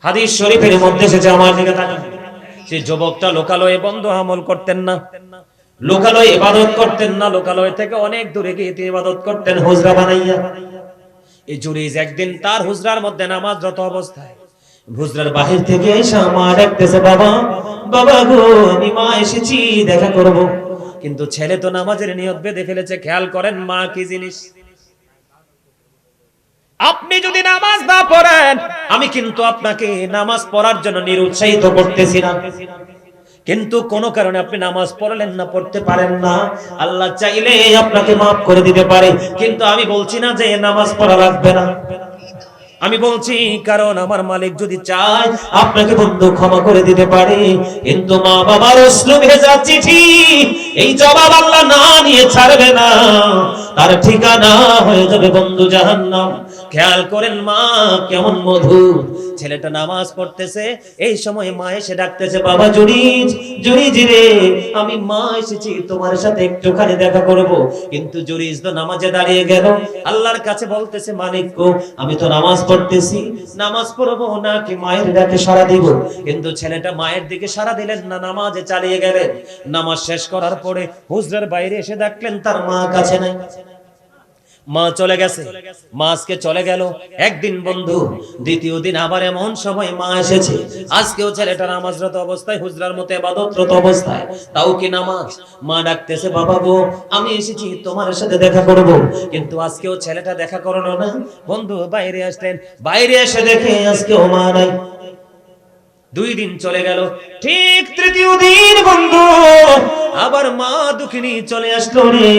হাদিস শরীফের মধ্যে এসেছে। আমার দিকে তাকান। সেই যুবকটা লোকালয়ে বন্ধু আমল করতেন না, লোকালয়ে ইবাদত করতেন না, লোকালয় থেকে অনেক দূরে গিয়ে তিনি ইবাদত করতেন হুজরা বানাইয়া। এই জুরিজ একদিন তার হুজরার মধ্যে নামাজরত অবস্থায় হুজরার বাহির থেকে এসে মা ডাকতেছে, বাবা বাবা গো, আমি মা এসেছি, দেখা করব। কিন্তু ছেলে তো নামাজের নিয়ত বেঁধে ফেলেছে। খেয়াল করেন মা কি জিনিস। আপনি যদি নামাজ না পড়েন, আমি কিন্তু আপনাকে নামাজ পড়ার জন্য নিরুৎসাহিত করতেছি না, কিন্তু কোন কারণে আপনি নামাজ পড়লেন না, পড়তে পারেন না, আল্লাহ চাইলে আপনাকে মাফ করে দিতে পারে। কিন্তু আমি বলছি না যে নামাজ পড়া লাগবে না, আমি বলছি কারণ আমার মালিক যদি চায় আপনাকে বন্ধু ক্ষমা করে দিতে পারে। কিন্তু মা বাবার অশ্রু ভেজা চিঠি, এই জবাব আল্লাহ না নিয়ে ছাড়বে না, তার ঠিকানা হয়ে যাবে বন্ধু জাহান্নাম। খেয়াল করেন মা কেমন মধুর। ছেলেটা নামাজ পড়তেছে, এই সময় মা এসে ডাকতেছে, বাবা জুরিজ, জুরিজ রে, আমি মা এসেছি তোমার সাথে একটুখানি দেখা করব। কিন্তু জুরিজ তো নামাজে দাঁড়িয়ে গেল, আল্লাহর কাছে বলতেছে, মালিক গো, আমি তো নামাজ পড়তেছি, নামাজ পড়বো নাকি মায়ের ডাকে সাড়া দিব? কিন্তু ছেলেটা মায়ের দিকে সাড়া দিলেন না, নামাজে চালিয়ে গেলেন। নামাজ শেষ করার পরে হুজরার বাইরে এসে দেখলেন তার মা কাছে নাই, মা চলে গেছে। মা আজকে চলে গেল একদিন বন্ধু, দ্বিতীয় দিন আবার এমন সময় মা এসেছে। আজকেও ছেলেটা নামাজরত অবস্থায়, হুজরার মতো ইবাদতরত অবস্থায়, তাও কি নামাজ। মা ডাকতেছে, বাবা গো, আমি এসেছি তোমার সাথে দেখা করব। কিন্তু আজকেও ছেলেটা দেখা করলো না। বন্ধু বাইরে আসলেন, বাইরে এসে দেখে আজকেও মা নাই। 2 দিন চলে গেল, ঠিক তৃতীয় দিন বন্ধু আবার মা দুঃখিনী চলে আসলো রে।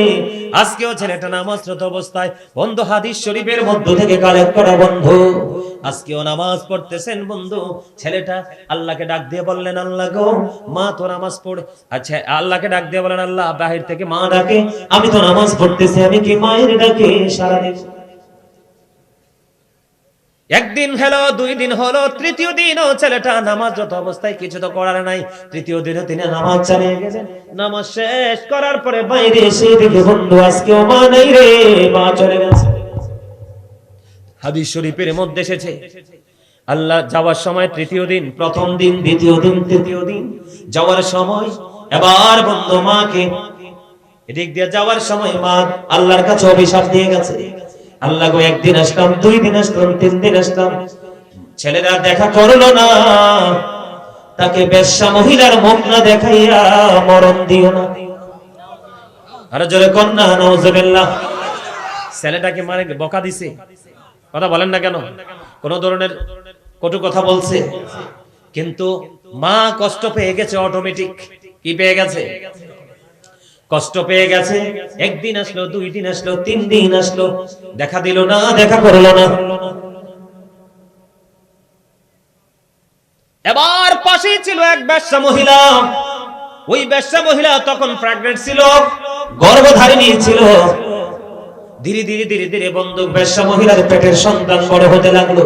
আজকেও ছেলেটা নামাজরত অবস্থায়। বন্ধু হাদিস শরীফের মধ্য থেকে কালেক্ট করা বন্ধু, আজকেও নামাজ পড়তেছেন বন্ধু। ছেলেটা আল্লাহকে ডাক দিয়ে বললেন, আল্লাহ গো, মা তো নামাজ পড়ে। আচ্ছা, আল্লাহকে ডাক দিয়ে বলেন, আল্লাহ, বাহির থেকে মা ডাকে, আমি তো নামাজ পড়তেছি, আমি কি মায়ের ডাকে সাড়া দেব? একদিন হলো, 2 দিন হলো, তৃতীয় দিনও ছেলেটা নামাজরত অবস্থায়, কিছু তো করার নাই। তৃতীয় দিনও তিনি নামাজ চালিয়ে গেলেন। নামাজ শেষ করার পরে বাইরে এসে দেখে বন্ধু আজকেও মা নাই রে, মা চলে গেছে। হাদিস শরীফের মধ্যে এসেছে, আল্লাহ যাওয়ার সময় তৃতীয় দিন, প্রথম দিন, দ্বিতীয় দিন, তৃতীয় দিন যাওয়ার সময় এবার বন্ধু মাকে এদিক দিয়ে যাওয়ার সময় মা আল্লাহর কাছে অভিশাপ দিয়ে গেছে, আল্লাহ গো, 1 দিন আসলাম, 2 দিন আসলাম, 3 দিন আসলাম, ছেলেরা দেখা করলো না, তাকে বেশ্যা মহিলার মুখ না দেখাইয়া মরণ দিও না। আর জোরে কন্যা নাউজুবিল্লাহ। ছেলেটাকে মানে বকা দিছে, কথা বলেন না কেন? কোন ধরনের কটু কথা বলছে, কিন্তু মা কষ্ট পেয়ে গেছে, অটোমেটিক কি পেয়ে গেছে? কষ্ট পেয়ে গেছে। 1 দিন আসলো, 2 দিন আসলো, 3 দিন আসলো, দেখা দিল না, দেখা করলো না। এবার পাশে ছিল এক বেশ্যা মহিলা। ওই বেশ্যা মহিলা তখন প্রেগন্যান্ট ছিল, গর্ভধারিণী ছিল। ধীরে ধীরে ধীরে ধীরে বন্ধু বেশ্যা মহিলার পেটের সন্তান বড় হতে লাগলো।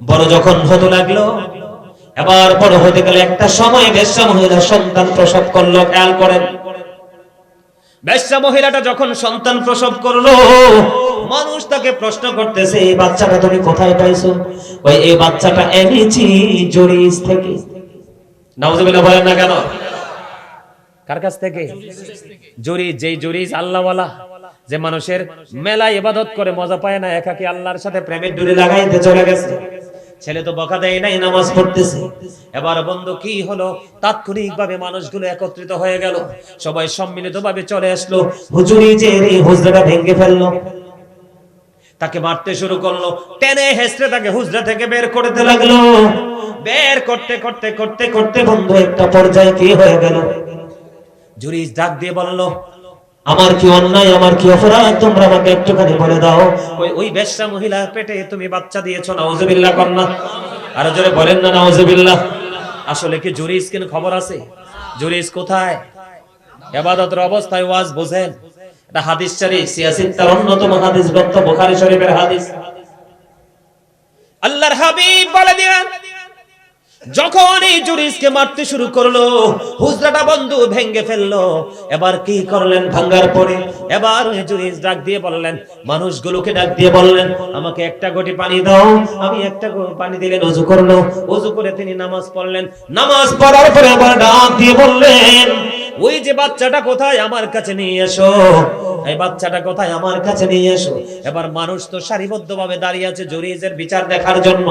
বড় যখন হতে লাগলো, এবার বড় হতে গেলে একটা সময় বেশ্যা মহিলা সন্তান প্রসব করলো। খেয়াল করেন, বেশ্যা মহিলাটা যখন সন্তান প্রসব করলো, মানুষ তাকে প্রশ্ন করতেছে, এই বাচ্চাটা তুমি কোথায় পাইছো? ওই এই বাচ্চাটা এনেছি জুরিজ থেকে। নাউজুবিল্লাহ বলেন না কেন? কার কাছ থেকে? জুরিজ, যেই জুরিজ আল্লাহওয়ালা, যে মানুষের মেলায় ইবাদত করে মজা পায় না, একাকী আল্লাহর সাথে প্রেমের ডুরি লাগাইতে চলে গেছে। ছেলে তো বকা দেয় নাই, নামাজ পড়তেছে। এবার বন্ধু কি হলো, তাৎক্ষণিকভাবে মানুষগুলো একত্রিত হয়ে গেল, সবাই সম্মিলিতভাবে চলে আসলো। হুজুরি যে এই হুজরাটা ভেঙে ফেললো, তাকে মারতে শুরু করলো, টেনে হেসড়ে তাকে হুজরা থেকে বের করতে লাগলো। বের করতে করতে করতে করতে বন্ধু একটা পর্যায়ে কি হয়ে গেল, জুরিস ডাক দিয়ে বলল, আমার কি অন্যায়, আমার কি অপরাধ, তোমরা আমাকে একটুখানি বলে দাও। ওই বেশ্যা মহিলার পেটে তুমি বাচ্চা দিয়েছো, নাউজুবিল্লাহ কন্যা। আর জোরে বলেন না নাউজুবিল্লাহ। আসলে কি জুরিস কেন খবর আছে? জুরিস কোথায়? ইবাদতের অবস্থায় ওয়াজ বোঝেন। এটা হাদিস শরীফ, সিয়াসিন তার অন্যতম হাদিস গ্রন্থ বুখারী শরীফের হাদিস। আল্লাহর হাবিব বলে দিলেন, যখন এই জুরিসকে মারতে শুরু করলো, হুজরাটা বন্ধু ভেঙে ফেললো। এবার কি করলেন, ভাঙার পরে এবার ওই জুরিস ডাক দিয়ে বললেন, মানুষগুলোকে ডাক দিয়ে বললেন, আমাকে একটা ঘটি পানি দাও। আমি একটা পানি দিলেন, ওযু করলো, ওযু করে তিনি নামাজ পড়লেন। নামাজ পড়ার পরে আবার ডাক দিয়ে বললেন, ওই যে বাচ্চাটা কোথায়, আমার কাছে নিয়ে এসো। এই বাচ্চাটা কোথায়, আমার কাছে নিয়ে এসো। এবার মানুষ তো সারিবদ্ধভাবে দাঁড়িয়ে আছে জুরিসের বিচার দেখার জন্য।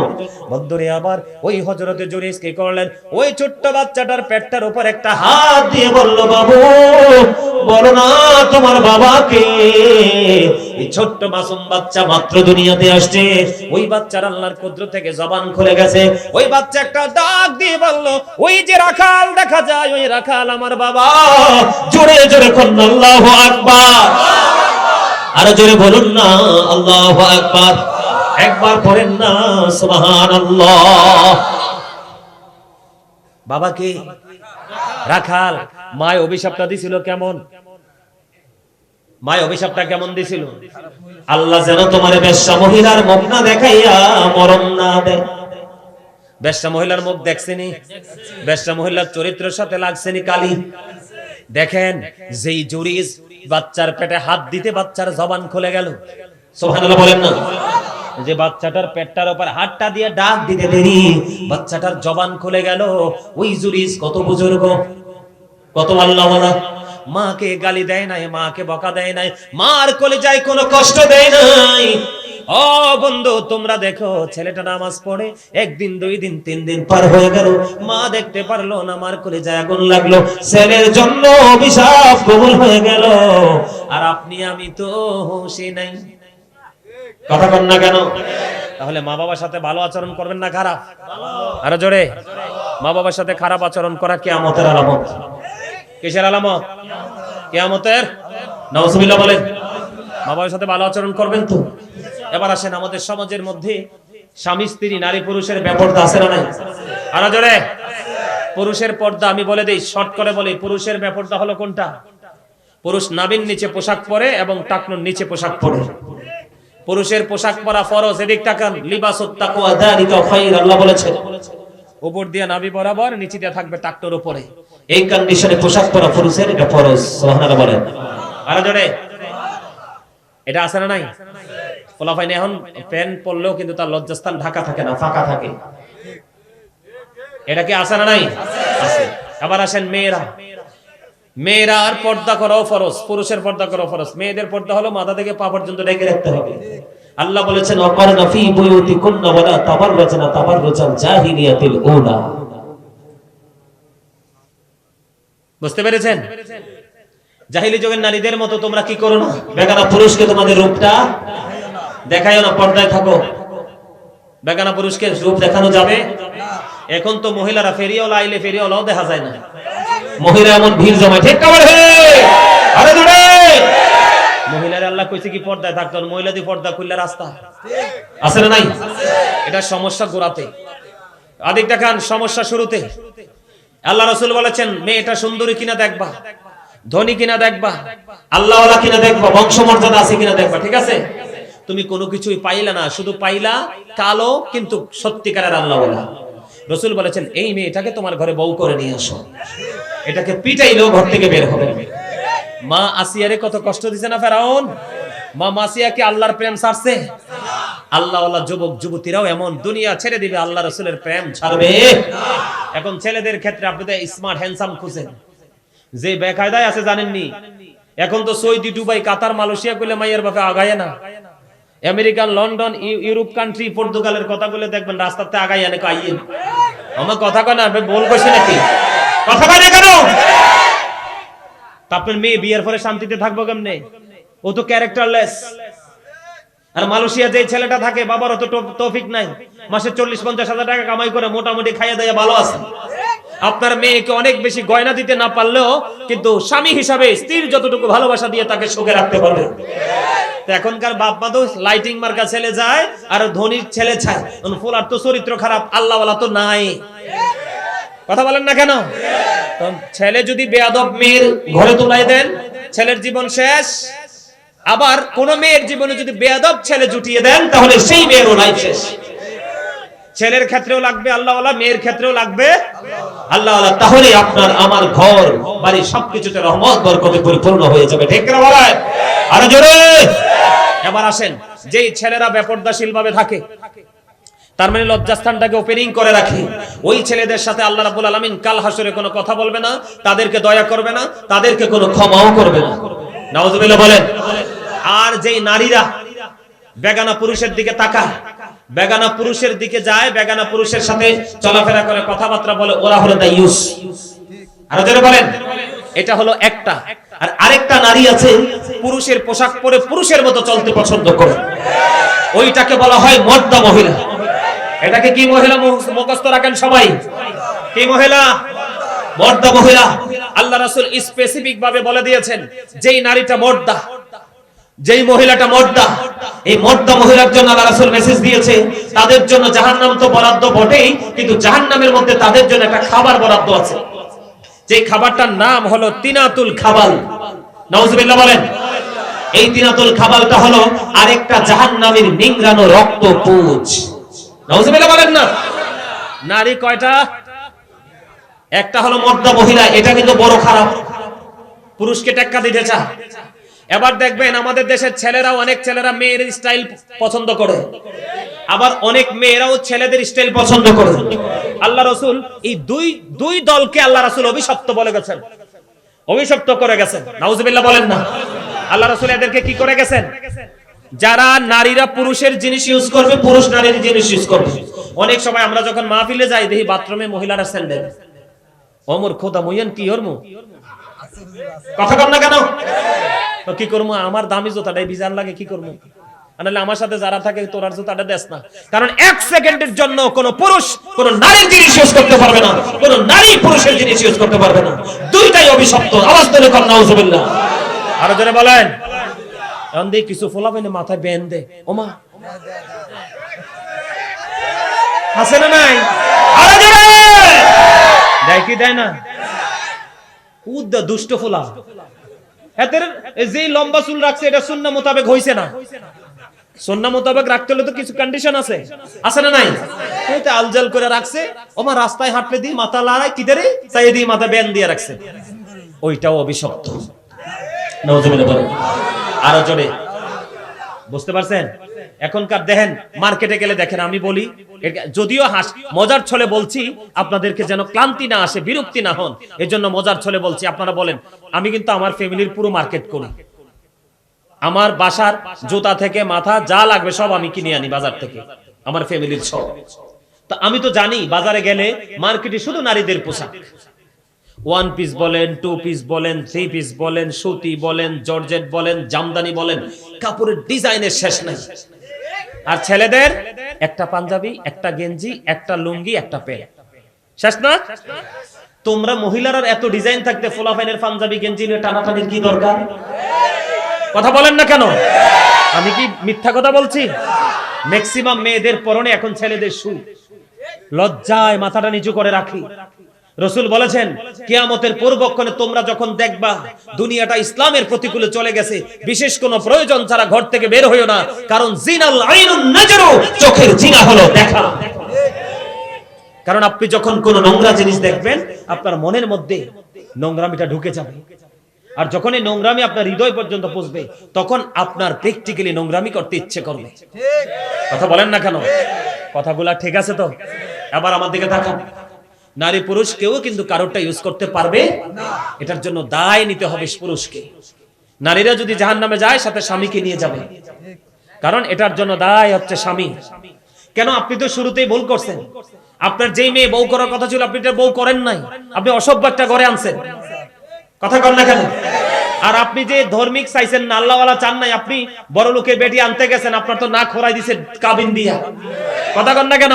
বন্ধুরে আবার ওই হযরতে জুরিস কি করলেন, ওই ছোট্ট বাচ্চাটার পেটটার উপর একটা হাত দিয়ে বলল, বাবু বলো না তোমার বাবাকে। এই ছোট্ট মাসুম বাচ্চা মাত্র দুনিয়াতে আসছে, ওই বাচ্চার আল্লাহর কুদরত থেকে জবান খুলে গেছে। ওই বাচ্চা একটা ডাক দিয়ে বলল, ওই যে রাখাল দেখা যায়, ওই রাখাল আমার বাবা। জোরে জোরে কোন আল্লাহু আকবার। আর জোরে বলুন না আল্লাহু আকবার। একবার পড়েন না সুবহানাল্লাহ। বাবা কে? রাখাল। মায় অভিশাপটা দিছিল কেমন? মায় অভিশাপটা কেমন দিছিল? আল্লাহ যেন তোমার বেশ্যা মহিলার মুখ না দেখাইয়া মরণ না দেয়। বেশ্যা মহিলার মুখ দেখছেনি? বেশ্যা মহিলার চরিত্রের সাথে লাগছেনি কালি? দেখেন, যেই জুরিস বাচ্চার পেটে হাত দিতে বাচ্চার জবান খুলে গেল। সুবহানাল্লাহ বলেন না। যে বাচ্চাটার পেটটার উপর হাতটা দিয়ে ডাক দিতে দেরি, বাচ্চাটার জবান খুলে গেল। ওই জুরিস কত বুজুর্গ, কত আল্লাহওয়ালা। মাকে গালি দেয় নাই, মাকে বকা দেয় নাই, মার কলিজায় কোনো কষ্ট দেয় নাই। ও বন্ধু, তোমরা দেখো, ছেলেটা নামাজ পড়ে একদিন, 2 দিন, 3 দিন পার হয়ে গেল, মা দেখতে পারলো না, মার কলিজায় আগুন লাগলো, ছেলের জন্য অভিশাপ কবুল হয়ে গেল। আর আপনি আমি তো হুঁশই নাই। কথা বল না কেন? তাহলে মা বাবার সাথে ভালো আচরণ করবেন না খারাপ? আরো জোরে। মা বাবার সাথে খারাপ আচরণ করা কিয়ামতের আলামত। কিসের আলামত? কিয়ামতের। নাউজুবিল্লাহ বলেন। মা বাবার সাথে ভালো আচরণ করবেন তো। এবার আসেন, আমাদের সমাজের মধ্যে স্বামী স্ত্রী, নারী পুরুষের ব্যাপারটা আছে না নাই? আরো জোরে। পুরুষের পর্দা আমি বলে দেই, শর্ট করে বলি, পুরুষের ব্যাপারটা হলো কোনটা? পুরুষ নাভির নিচে পোশাক পরে এবং টাকনুর নিচে পোশাক পরে। পুরুষের পোশাক পরা ফরজ, এদিক তাকান, লিবাসুত তাকওয়া যালিকা খায়র, আল্লাহ বলেছেন। উপর দিয়ে নাভি বরাবর, নিচে দিয়ে থাকবে টাকনুর উপরে। এই কন্ডিশনে পোশাক পরা পুরুষের এটা ফরজ। সুবহানাল্লাহ বলেন। আরো জোরে। এটা আছে না নাই? পোলাপাইন এখন প্যান্ট পরলেও কিন্তু তার লজ্জাস্থান ঢাকা থাকে না, ফাঁকা থাকে। এটা কি আছে না নাই? আছে। আবার আসেন মেয়েরা। মেয়েরার পর্দা করাও ফরজ, পুরুষের পর্দা করাও ফরজ। মেয়েদের পর্দা হলো মাথা থেকে পা পর্যন্ত ঢেকে রাখতে হবে। আল্লাহ বলেছেন, ওয়াকারনা ফি বুয়ুতিকুন্না ওয়ালা তাবাররাজনা তাবাররুজাল জাহিলিয়াতিল উলা। বুঝতে পেরেছেন? জাহিলি যুগের নারীদের মতো তোমরা কি করো না, বেগানা পুরুষকে তোমাদের রূপটা দেখায়ও না, পর্দায় থাকো। বেগানা পুরুষকে রূপ দেখানো যাবে? এখন তো মহিলারা ফেরিওয়ালা আইলে ফেরিওয়ালাও দেখা যায় না। মহিলা এমন ভিড় জমায়, ঠিক খবর হে? আরে দূরে। মহিলারা আল্লাহ কইছে কি পর্দায় থাকতো, মহিলাদের পর্দা খুললে রাস্তা আছে না নাই? এটা সমস্যা গোড়াতে। আদিক দেখান, সমস্যা শুরুতে। আল্লাহ রাসূল বলেছেন, মেয়েটা সুন্দরী কিনা দেখবা, ধনী কিনা দেখবা, আল্লাহওয়ালা কিনা দেখবা, বংশমর্যাদা আছে কিনা দেখবা। ঠিক আছে? তুমি কোনো কিছুই পাইলা না, শুধু পাইলা কালো কিন্তু সত্যিকারের আল্লাহওয়ালা। রাসূল বলেছেন, এই মেয়েটাকে তোমার ঘরে বউ করে নিয়ে আসো। এটাকে পিটাইলেও ঘর থেকে বের হবে। মা আসিয়ারে কত কষ্ট দিছে না ফেরাউন? মা আসিয়া কি আল্লাহর প্রেম ছাড়ছে? আল্লাহওয়ালা যুবক যুবতীরাও এমন দুনিয়া ছেড়ে দিবে, আল্লাহ রাসূলের প্রেম ছাড়বে? এখন ছেলেদের ক্ষেত্রে আপনি তো স্মার্ট হ্যান্ডসাম খুঁজেন, যে বেকায়দায় আছে জানেননি, এখন তো সৌদি, দুবাই, কাতার, মালয়েশিয়া কইলে মাইয়ের বাপে আগায় না। আমেরিকান, লন্ডন, ইউরোপ কান্ট্রি, পর্তুগালের কথা বলে দেখবেন রাস্তাতে আগাই আনে কাইয়ে। আমার কথা কয় না, বল কইছে নাকি? কথা কয় না কেন? আপনার মেয়ে বিয়ের পরে শান্তিতে থাকবো কেমনে? ও তো ক্যারেক্টারলেস। আর মালয়েশিয়া যে ছেলেটা থাকে, বাবার অত তৌফিক নাই, মাসে 40-50 হাজার টাকা কামাই করে মোটামুটি খাইয়া দাইয়া ভালো আছে। আপনার মেয়েকে অনেক বেশি গয়না দিতে না পারলেও কিন্তু স্বামী হিসাবে স্ত্রীর যতটুকু ভালোবাসা দিয়ে তাকে সুখে রাখতে পারবে। এখনকার বাপ মা তো লাইটিং মার্কা ছেলে যায় আর ধনীর ছেলে চায়। ফুলার তো চরিত্র খারাপ, আল্লাহওয়ালা তো নাই। কথা বলেন না কেন? ছেলে যদি বেয়াদব মেয়ের ঘরে তুলাই দেন, ছেলের জীবন শেষ। আবার কোন মেয়ের জীবনে যদি বেয়াদব ছেলে জুটিয়ে দেন, তাহলে সেই মেয়েরও লাইফ শেষ। ছেলের ক্ষেত্রেও লাগবে আল্লাহওয়ালা, মেয়ের ক্ষেত্রেও লাগবে আল্লাহওয়ালা। তাহলে আপনার আমার ঘর বাড়ি সবকিছুতে রহমত বরকতে পরিপূর্ণ হয়ে যাবে। ঠিক না বলেন? আরো জোরে। এবার আসেন, যেই ছেলেরা বেপরদাশীল ভাবে থাকে, তার মানে লজ্জাস্থানটাকে ওপেনিং করে রাখে, ওই ছেলেদের সাথে আল্লাহ রাব্বুল আলামিন কাল হাসরে কোনো কথা বলবে না, তাদেরকে দয়া করবে না, তাদেরকে কোনো ক্ষমাও করবে না। নাউজুবিল্লাহ বলেন। আর যেই নারীরা বেগানা পুরুষের দিকে তাকায়, বেগানা পুরুষের দিকে যায়, বেগানা পুরুষের সাথে চলাফেরা করে, কথাবার্তা বলে, ওরা হলো দায়ুস। আরো জোরে বলেন। এটা হলো একটা। আর আরেকটা নারী আছে, পুরুষের পোশাক পরে পুরুষের মতো চলতে পছন্দ করে, ওইটাকে বলা হয় মর্দা মহিলা। এটাকে কি মহিলা মুখস্থ রাখেন সবাই? কি মহিলা? মর্দা মহিলা। আল্লাহ রাসূল স্পেসিফিক ভাবে বলে দিয়েছেন, যেই নারীটা মর্দা, যেই মহিলাটা মর্দা, এই মর্দা মহিলার জন্য আল্লাহ রাসূল মেসেজ দিয়েছে, তাদের জন্য জাহান্নাম তো বরাদ্দ বটেই, কিন্তু জাহান্নামের মধ্যে তাদের জন্য একটা খাবার বরাদ্দ আছে। যে খাবারটার নাম হলো তিনাতুল খাবাল। নাউজুবিল্লাহ বলেন। এই তিনাতুল খাবালটা হলো আরেকটা জাহান্নামের নিংড়ানো রক্ত পুঁজ। নাউজুবিল্লাহ বলেন না। নারী কয়টা? একটা হলো মর্দা মহিলা, এটা কিন্তু বড় খারাপ, পুরুষকে টেক্কা দিতে চায়। এবার দেখবেন আমাদের দেশের ছেলেরা, অনেক ছেলেরা মেয়ের স্টাইল পছন্দ করে, আবার অনেক মেয়েরাও ছেলেদের স্টাইল পছন্দ করে। আল্লাহ রাসূল এই দুই দলকে আল্লাহ রাসূল অভিশপ্ত বলে গেছেন, অভিশপ্ত করে গেছেন। নাউজুবিল্লাহ বলেন না। আল্লাহ রাসূল এদেরকে কি করে গেছেন? যারা নারীরা পুরুষের জিনিস ইউজ করবে, পুরুষ নারীর জিনিস ইউজ করবে। অনেক সময় আমরা যখন মাহফিলে যাই, দেখি বাথরুমে মহিলারা স্যান্ডেল। ওমর খোদা মুইয়ান কি হরমু? কথা কম না কেন? তো কি করবো? আমার দামি জুতাটাই ভিজার লাগে, কি করবো? আনালে আমার সাথে যারা থাকে তোরার জুতাটা দেশ না। কারণ এক সেকেন্ডের জন্য কোন পুরুষ কোন নারীর জিনিস ইউজ করতে পারবে না, কোন নারী পুরুষের জিনিস ইউজ করতে পারবে না। দুইটাই অভিশপ্ত। আওয়াজ তুলে কর নাউজুবিল্লাহ। আরো জোরে বলেন। এখন দেখি কিছু ফোলাফেনে মাথায় বেন দে, ওমা আছে না নাই? আরো জোরে দেয় কি দেয় না? উদ্দা দুষ্ট ফোলা। এদের যে লম্বা চুল রাখছে, এটা সুন্নাহ মোতাবেক হইছে না। সুন্নাহ মোতাবেক রাখতে হলে তো কিছু কন্ডিশন আছে, আছে না নাই? এটা আলজাল করে রাখছে, ওমা রাস্তায় হাঁটলে দিয়ে মাথা লড়ায় কি দেরে চাই দিয়ে মাথা বেন দিয়ে রাখছে, ওইটাও অভিশপ্ত। নাউজুবিল্লাহ বলেন। আরো জোরে। বুঝতে পারছেন? এখনকার দেখেন মার্কেটে গেলে দেখেন, আমি বলি যদিও মজার ছলে বলছি, আপনাদেরকে যেন ক্লান্তি না আসে, বিরক্তি না হন, এজন্য মজার ছলে বলছি। আপনারা বলেন, আমি কিন্তু আমার ফ্যামিলির পুরো মার্কেট করি। আমার বাসার জুতা থেকে মাথা যা লাগবে সব আমি কিনে আনি বাজার থেকে, আমার ফ্যামিলির সব। তা আমি তো জানি বাজারে গেলে মার্কেটে শুধু নারীদের পোশাক, 1 পিস বলেন, 2 পিস বলেন, 3 পিস বলেন, সুতি বলেন, জর্জেট বলেন, জামদানি বলেন, কাপড়ের ডিজাইনের শেষ নাই। আর ছেলেদের একটা পাঞ্জাবি, একটা গেঞ্জি, একটা লুঙ্গি, একটা প্যান্ট, শেষ না? তোমরা মহিলারা এত ডিজাইন থাকতে ফোলাফাইনের পাঞ্জাবি গেঞ্জি নিয়ে টানাটানির কি দরকার? কথা বলেন না কেন? আমি কি মিথ্যা কথা বলছি? ম্যাক্সিমাম মেয়েদের পরনে এখন ছেলেদের শু, লজ্জায় মাথাটা নিচু করে রাখি। রাসূল বলেছেন, কিয়ামতের পূর্বক্ষণে তোমরা যখন দেখবা দুনিয়াটা ইসলামের প্রতিকূলে চলে গেছে, বিশেষ কোনো প্রয়োজন ছাড়া ঘর থেকে বের হইও না, কারণ জিনাল আইনুন নাজরু, চোখের জিনা হলো দেখা। কারণ আপনি যখন কোন নোংরা জিনিস দেখবেন, আপনার মনের মধ্যে নোংরামিটা ঢুকে যাবে। আর যখন এই নোংরামি আপনার হৃদয় পর্যন্ত পৌঁছবে, তখন আপনার প্র্যাকটিক্যালি নোংরামি করতে ইচ্ছে করবে। কথা বলেন না কেন? কথাগুলা ঠিক আছে তো? আবার আমার দিকে তাকান। নারী পুরুষ কেউ কিন্তু কারোরটা ইউজ করতে পারবে না। এটার জন্য দায় নিতে হবে পুরুষকে। নারীরা যদি জাহান্নামে যায় সাথে স্বামীকে নিয়ে যাবে, কারণ এটার জন্য দায় হচ্ছে স্বামী। কেন? আপনি তো শুরুতেই ভুল করছেন। আপনার যেই মেয়ে বউ করার কথা ছিল আপনি এটা বউ করেন নাই, আপনি অসভ্য একটা ঘরে আনছেন। কথা কন না কেন? আর আপনি যে ধার্মিক চাইছেন না, আল্লাহওয়ালা চান নাই, আপনি বড় লোকের বেটি আনতে গেছেন, আপনার তো না খোরাই দিছেন কাবিন দিয়া। কথা কন না কেন?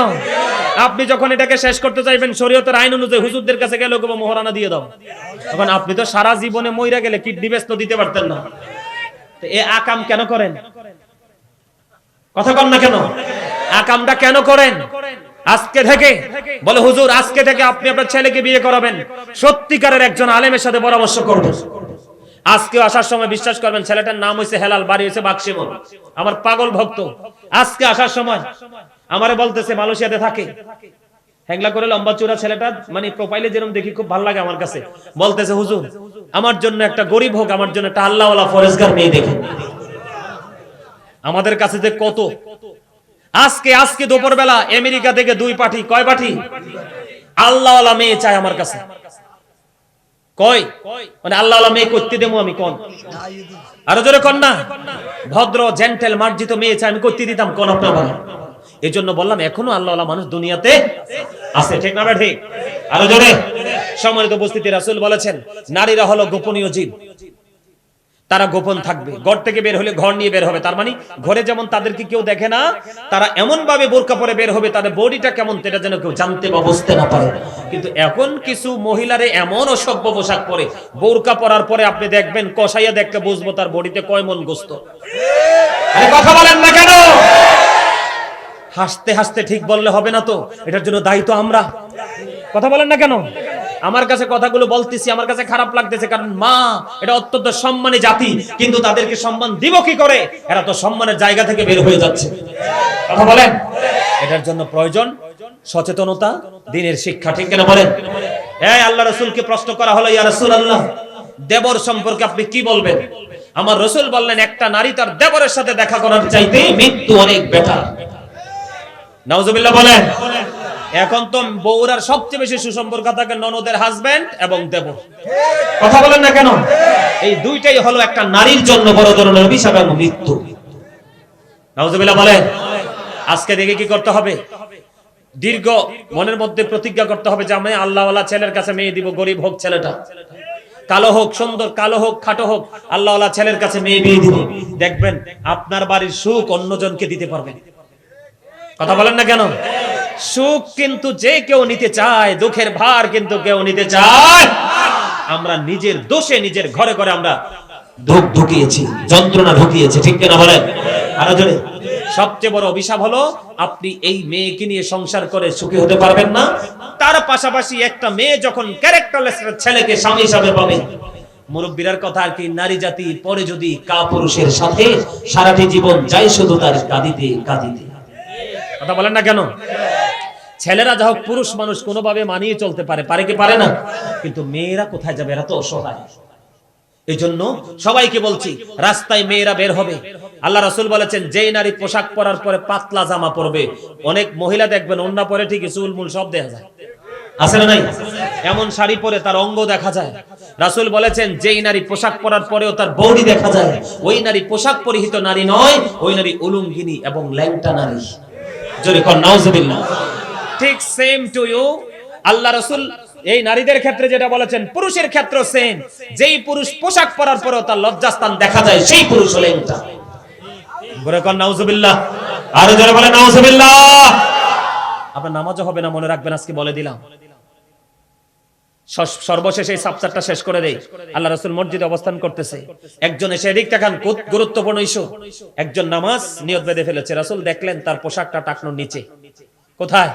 আপনি যখন এটাকে শেষ করতে চাইবেন শরীয়তের আইন অনুযায়ী হুজুরদের কাছে গেলে ওকে মোহরানা দিয়ে দাও। তখন আপনি তো সারা জীবনে মইরা গেলে কিডনি বেচতে দিতে পারতেন না। তো এই আকাম কেন করেন? কথা কন না কেন? আকামটা কেন করেন? আজকে থেকে বলে হুজুর আজকে থেকে আপনি আপনার ছেলেকে বিয়ে করাবেন, সত্যিকারের একজন আলেমের সাথে পরামর্শ করবেন। আজকে আসার সময় বিশ্বাস করবেন ছেলেটার নাম হইছে হেলাল, বাড়ি হইছে বাক্সিমন, আমার পাগল ভক্ত। আজকে আসার সময় আমারে বলতেছে মালয়েশিয়াতে থাকে, হ্যাংলা করে লম্বা চূড়া ছেলেটা, মানে প্রোফাইলে যেরকম দেখি খুব ভালো লাগে আমার কাছে। বলতেছে হুজুর আমার জন্য একটা গরিব হোক, আমার জন্য একটা আল্লাহওয়ালা ফরেজগার মেয়ে দেখেন। আমাদের কাছে যে কত, আজকে দুপুরবেলা আমেরিকা থেকে 2 পাঠি, কয় পাঠি? আল্লাহওয়ালা মেয়ে চাই আমার কাছে। কই মানে আল্লাহওয়ালা মেয়ে করতে দেবো আমি? কোন? আরো জোরে কোন না? ভদ্র জেন্টেল মার্জিত মেয়ে চাই আমি করতে দিতাম কোন? আপনার বলেন। এই জন্য বললাম এখনো আল্লাহওয়ালা মানুষ দুনিয়াতে আছে, ঠিক না ঠিক? আরো জোরে। সম্মানিত উপস্থিতি, রাসূল বলেছেন নারীরা হলো গোপনীয় জীব, তারা গোপন থাকবে। ঘর থেকে বের হলে ঘর নিয়ে বের হবে, তার মানে ঘরে যেমন তাদেরকে কেউ দেখে না, তারা এমন ভাবে বোরকা পরে বের হবে তাদের বডিটা কেমন সেটা যেন কেউ জানতে বা বুঝতে না পারে। কিন্তু এখন কিছু মহিলারে এমন অসভ্য পোশাক পরে, বোরকা পরার পরে আপনি দেখবেন কষাইয়া দেখতে বুঝবো তার বডিতে কয় মন গোস্ত। আরে কথা বলেন না কেন? হাসতে হাসতে ঠিক বললে হবে না তো, এটার জন্য দায়ী তো আমরা। কথা বলেন না কেন? আমার কাছে কথাগুলো বলতেছি, আমার কাছে খারাপ লাগতেছে, কারণ মা এটা অত্যন্ত সম্মানী জাতি, কিন্তু তাদেরকে সম্মান দিব কি করে? এরা তো সম্মানের জায়গা থেকে বের হয়ে যাচ্ছে। কথা বলেন। এটার জন্য প্রয়োজন সচেতনতা, দ্বীনের শিক্ষা, ঠিক কিনা বলেন? এই আল্লাহ রাসূলকে প্রশ্ন করা হলো, ইয়া রাসূলুল্লাহ দেবর সম্পর্কে আপনি কি বলবেন? আমার রাসূল বললেন একটা নারী তার দেবরের সাথে দেখা করার চাইতে মৃত্যু অনেক বেটার। নাউজুবিল্লাহ বলেন। এখন তো বউরার সবচেয়ে বেশি সুসম্পর্ক থাকে ননদের হাজবেন্ড এবং দেবর। কথা বলেন না কেন? এই দুইটাই হলো একটা নারীর জন্য বড় ধরনের অভিশাপ এবং মৃত্যু। নাউজুবিল্লাহ বলেন। আজকে দেখে কি করতে হবে? দীর্ঘ মনের মধ্যে প্রতিজ্ঞা করতে হবে যে আমি আল্লাহওয়ালা ছেলের কাছে মেয়ে দিব, গরিব হোক ছেলেটা, কালো হোক সুন্দর, কালো হোক খাটো হোক, আল্লাহওয়ালা ছেলের কাছে মেয়ে বিয়ে দিব। দেখবেন আপনার বাড়ির সুখ অন্যজনকে দিতে পারবেন। কথা বলেন না কেন? সুখ কিন্তু যে কেউ নিতে চায়, দুঃখের ভার কিন্তু কেউ নিতে চায়। আমরা নিজের দোষে নিজের ঘরে ঘরে আমরা দুঃখ ঢুকিয়েছি, যন্ত্রণা ঢুকিয়েছি, ঠিক কিনা বলেন? আরো জোরে। সবচেয়ে বড় অভিশাপ হলো আপনি এই মেয়েকে নিয়ে সংসার করে সুখী হতে পারবেন না, তার পাশাপাশি একটা মেয়ে যখন ক্যারেক্টারলেস ছেলেকে স্বামী হিসাবে পাবে, মুরব্বীরার কথা আর কি, নারী জাতি পরে যদি কাপুরুষের সাথে সারাটি জীবন যায় শুধু তার কাঁদিতে কাঁদিতে। কথা বলেন না কেন? ছেলেরা যা হোক পুরুষ মানুষ কোনোভাবে মানিয়ে চলতে পারে, পারে কি পারে না? কিন্তু মেয়েরা কোথায় যাবে? এরা তো অসহায়। এই জন্য সবাইকে বলছি রাস্তায় মেয়েরা বের হবে, আল্লাহ রাসূল বলেছেন যেই নারী পোশাক পরার পরে পাতলা জামা পরবে, অনেক মহিলা দেখবেন ওন্না পরে ঠিকই চুল মুল সব দেখা যায়, আছে না নাই? এমন শাড়ি পরে তার অঙ্গ দেখা যায়। রাসূল বলেছেন যেই নারী পোশাক পরার পরেও তার বডি দেখা যায়, ওই নারী পোশাক পরিহিত নারী নয়, ওই নারী উলঙ্গিনী এবং ল্যাংটা নারী। জোরে কোন নাউজুবিল্লাহ। ঠিক সেম টু ইউ, আল্লাহ রাসূল এই নারীদের ক্ষেত্রে যেটা বলেছেন পুরুষের ক্ষেত্রে সেম। যেই পুরুষ পোশাক পরার পরেও তার লজ্জাস্থান দেখা যায় সেই পুরুষ ল্যাংটা। জোরে কোন নাউজুবিল্লাহ। আরো জোরে বলেন নাউজুবিল্লাহ। আপনার নামাজও হবে না, মনে রাখবেন, আজকে বলে দিলাম। সর্বশেষ এই সাবজেক্টটা শেষ করে দেই। আল্লাহ রাসূল মসজিদে অবস্থান করতেছে, একজন এসে এদিক তাকান, খুব গুরুত্বপূর্ণ ইস্যু। একজন নামাজ নিয়ত বেঁধে ফেলেছে, রাসূল দেখলেন তার পোশাকটা টাকনোর নিচে। কোথায়?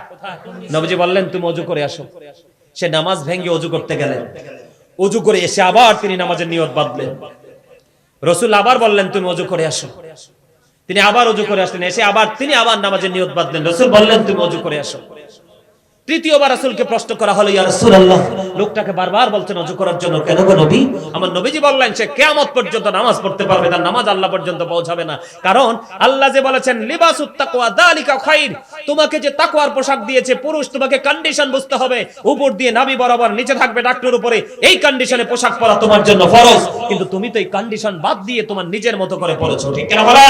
নবীজি বললেন তুমি ওযু করে আসো। সে নামাজ ভেঙে ওযু করতে গেলেন, ওযু করে এসে আবার তিনি নামাজের নিয়ত বাঁধলেন। রাসূল আবার বললেন তুমি ওযু করে আসো। তিনি আবার ওযু করে আসলেন, এসে আবার তিনি আবার নামাজের নিয়ত বাঁধলেন। রাসূল বললেন তুমি ওযু করে আসো। তৃতীয়বার রাসূলকে প্রশ্ন করা হলো, ইয়া রাসূলুল্লাহ, লোকটাকে বারবার বলছেন ওযু করার জন্য, কেন গো নবী? আমার নবীজি বললেন সে কিয়ামত পর্যন্ত নামাজ পড়তে পারবে না, নামাজ আল্লাহ পর্যন্ত পৌঁছাবে না। কারণ আল্লাহ যে বলেছেন লিবাসুত তাকওয়া যালিকা খায়র, তোমাকে যে তাকওয়ার পোশাক দিয়েছে, পুরুষ তোমাকে কন্ডিশন বুঝতে হবে, উপর দিয়ে নাভি বরাবর, নিচে থাকবে ডাক্তারের উপরে, এই কন্ডিশনে পোশাক পরা তোমার জন্য ফরজ। কিন্তু তুমি তো এই কন্ডিশন বাদ দিয়ে তোমার নিজের মতো করে পড়েছো, ঠিক কিনা বলে?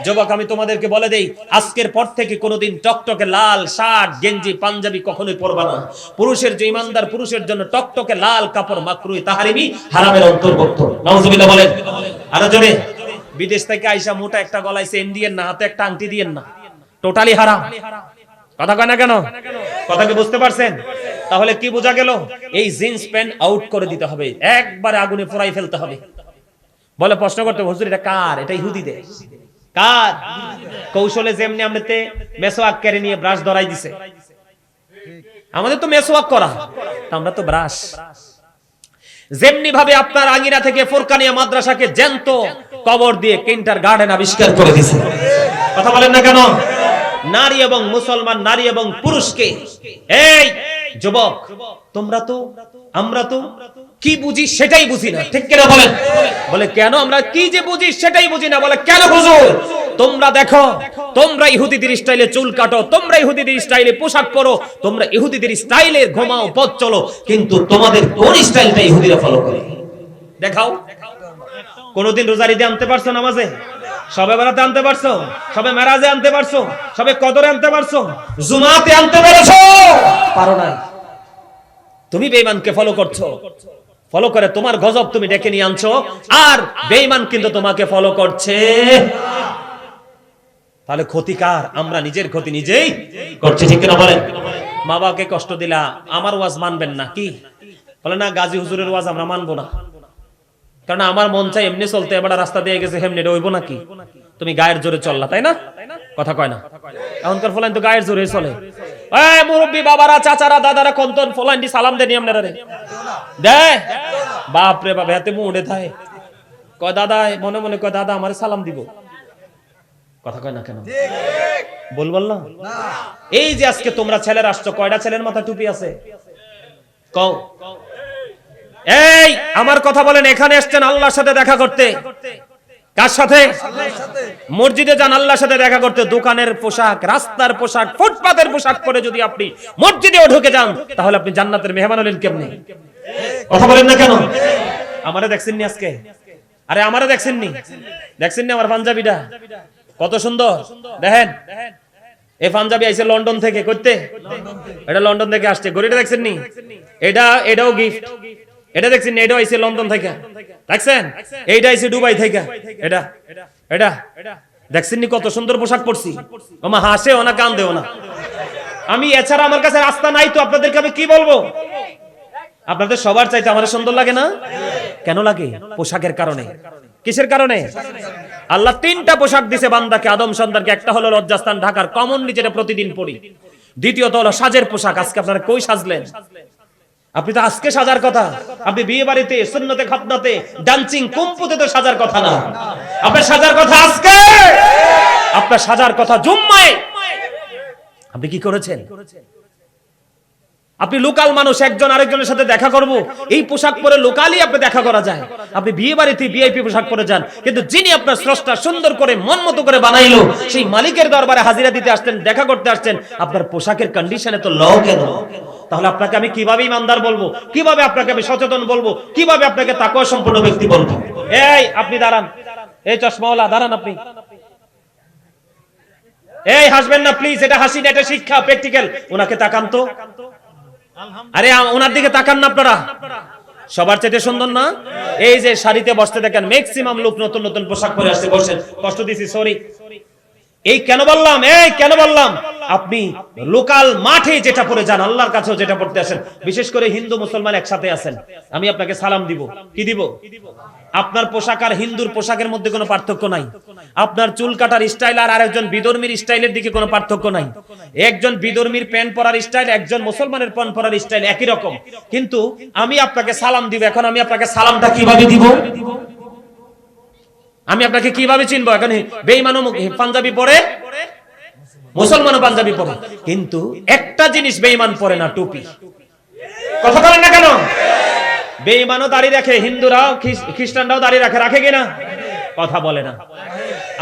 যুবক, আমি তোমাদেরকে বলে দেই, আজকের পর থেকে কোনোদিন টকটকে লাল শার্ট গেঞ্জি পাঞ্জাবি কখনোই পরবা না। পুরুষের যে ইমানদার পুরুষের জন্য টকটকে লাল কাপড় মাকরুহ তাহরিমি, হারামের অন্তর্ভুক্ত। নাউজুবিল্লাহ বলেন। আর জোরে, বিদেশ থেকে আইসা মোটা একটা গলায় চেইন দিয়েন না, হাতে একটা আংটি দিয়েন না, টোটালি হারাম। কথা কয় না কেন? কথা কি বুঝতে পারছেন? তাহলে কি বোঝা গেল? এই জিন্স প্যান্ট আউট করে দিতে হবে, একবারে আগুনে পোড়াই ফেলতে হবে। বলে প্রশ্ন করতে, হুজুর এটা কার? এটা ইহুদিদের। কার? কৌশলে যেমনি আমরাতে মেসওয়াক করে নিয়ে ব্রাশ ধরাই দিছে, আমাদের তো মেসওয়াক করা, আমরা তো ব্রাশ। যেমনি ভাবে আপনার আঙিনা থেকে ফুরকানিয়া মাদ্রাসাকে জ্যান্ত কবর দিয়ে কিন্টার গার্ডেন আবিষ্কার করে দিছে। কথা বলেন না কেন? নারী এবং মুসলমান, নারী এবং পুরুষকে, এই যুবক, তোমরা তো, আমরা তো কি বুঝি সেটাই বুঝি না, ঠিক কিনা বলেন? বলে কেন? আমরা কি যে বুঝি সেটাই বুঝি না। বলে কেন হুজুর? তোমরা দেখো, তোমরা ইহুদিদের স্টাইলে চুল কাটো, তোমরা ইহুদিদের স্টাইলে পোশাক পরো, তোমরা ইহুদিদের স্টাইলে ঘুমাও, পথ চলো, কিন্তু তোমাদের কোন স্টাইলটা ইহুদিরা ফলো করে? দেখাও। কোনদিন রোজারিতে আনতে পারছো নামাজে? সবে বেড়াতে আনতে পারছো? সবে মেরাজে আনতে পারছো? সবে কদরে আনতে পারছো? জুমাতে আনতে পেরেছো? পারো না। তুমি বেঈমানকে ফলো করছো, ফলো করে তোমার গজব তুমি ডেকে নিয়ে আনছো, আর বেঈমান কিন্তু তোমাকে ফলো করছে। তাহলে ক্ষতিকার, আমরা নিজের ক্ষতি নিজেই করছি, ঠিক কিনা বলেন? মা বাবাকে কষ্ট দিলা, আমার ওয়াজ মানবেন না কি? বলে না, গাজী হুজুরের ওয়াজ আমরা মানবো না, কারণ আমার মন চাই এমনি চলতে, এবার রাস্তা দিয়ে গেছে হেমনি হইব নাকি? তুমি গায়ের জোরে চললা, তাই না? কথা কয় না? এখনকার ফলাইন তো গায়ের জোরে চলে। এই মুরব্বি বাবারা, চাচারা, দাদারা, কোনতন ফলাইন দি সালাম দেনি আপনারা রে দে, বাপ রে বাপ, হাতে মুড়ে থাকে, কয় দাদা, মনে মনে কয় দাদা আমারে সালাম দিব। কথা কয় না কেন? বলবল না? এই যে আজকে তোমরা ছেলেরা আসছো, কয়টা ছেলের মাথা টুপি আছে? কও। এই আমার কথা বলেন, এখানে আসছেন আল্লাহর সাথে দেখা করতে। কার সাথে? মসজিদে যান আল্লাহর সাথে দেখা করতে। দোকানের পোশাক, রাস্তার পোশাক, ফুটপাতের পোশাক পরে যদি আপনি মসজিদেও ঢুকে যান, তাহলে আপনি জান্নাতের মেহমান হলেন কেমনে? কথা বলেন না কেন? আমারে দেখছেন নি আজকে? আরে আমারে দেখছেন নি? দেখছেন নি আমার পাঞ্জাবিটা কত সুন্দর? দেখেন, এই পাঞ্জাবি আইছে লন্ডন থেকে। করতে এটা লন্ডন থেকে আসছে। ঘড়িটা দেখছেন নি? এটাও গিফট। এটা দেখছেন নি? এটাও আইছে লন্ডন থেকে। দেখছেন? এইটা আইছে দুবাই থেকে। এটা দেখছেন নি কত সুন্দর পোশাক পরছি? ওমা হাসেও না, কান্দেও না। আমি এছাড়া আমার কাছে রাস্তা নাই, তো আপনাদেরকে আমি কি বলবো? আপনাদের সবার চাইতে আমার সুন্দর লাগে না? কেন লাগে? পোশাকের কারণে। কিসের কারণে? আল্লাহ তিনটা পোশাক দিছে বান্দাকে, আদম সন্তানকে। একটা হলো লজ্জাস্থান ঢাকার কমনলি, যেটা প্রতিদিন পরি। দ্বিতীয়ত হলো সাজের পোশাক। আজকে আপনারা কই সাজলেন? আপনি তো আজকে সাজার কথা। আপনি বিয়ে বাড়িতে, সুন্নতে, খাতনাতে, ডান্সিং, কুম্পুতে তো সাজার কথা না। আপনার সাজার কথা আজকে, আপনার সাজার কথা জুম্মায়। আপনি কি করেছেন? আপনি লোকাল মানুষ, একজন আরেকজনের সাথে দেখা করব, এই পোশাক পরে লোকালি আপনি দেখা করা যায়। আপনি বিয়ে বাড়িতে ভিআইপি পোশাক পরে যান, কিন্তু যিনি আপনার স্রষ্টা সুন্দর করে মন মতো করে বানাইলো, সেই মালিকের দরবারে হাজিরা দিতে আসছেন, দেখা করতে আসছেন, আপনার পোশাকের কন্ডিশনে তো ল কেন? তাহলে আপনাকে আমি কিভাবে ইমানদার বলবো? কিভাবে আপনাকে আমি সচেতন বলবো? কিভাবে আপনাকে তাকওয়া সম্পন্ন ব্যক্তি বলবো? এই আপনি দাঁড়ান, এই চশমাওয়ালা দাঁড়ান। আপনি এই হাসবেন না প্লিজ, এটা হাসি না, এটা শিক্ষা, প্র্যাকটিক্যাল। ওনাকে তাকান তো। আরে ওনার দিকে তাকান না আপনারা। সবার চাইতে সুন্দর না? এই যে শাড়িতে বসতে দেখেন, ম্যাক্সিমাম লোক নতুন নতুন পোশাক পরে আসছে। বসেন, কষ্ট দিছি, সরি। এই কেন বললাম? এই কেন বললাম? আপনি লোকাল মাঠে যেটা পরে যান, আল্লাহর কাছেও যেটা পড়তে আসেন, বিশেষ করে হিন্দু মুসলমান একসাথে আছেন, আমি আপনাকে সালাম দিব। কি দিব? আপনার পোশাক আর হিন্দুর পোশাকের মধ্যে কোনো পার্থক্য নাই। আপনার চুল কাটার স্টাইল আর আরেকজন বিধর্মীর স্টাইলের দিকে কোনো পার্থক্য নাই। একজন বিধর্মীর প্যান্ট পরার স্টাইল, একজন মুসলমানের প্যান্ট পরার স্টাইল একই রকম, কিন্তু আমি আপনাকে সালাম দিব। এখন আমি আপনাকে সালামটা কিভাবে দিব? আমি আপনাকে কিভাবে চিনবো? এখন বেঈমান পাঞ্জাবি পরে মুসলমানও পাঞ্জাবি পরে, কিন্তু একটা জিনিস বেঈমান পরে না, টুপি। কথা বলেন না কেন? বেঈমানও দাড়ি রাখে, হিন্দুরাও খ্রিস্টানরাও দাড়ি রাখে, রাখে কিনা? কথা বলে না।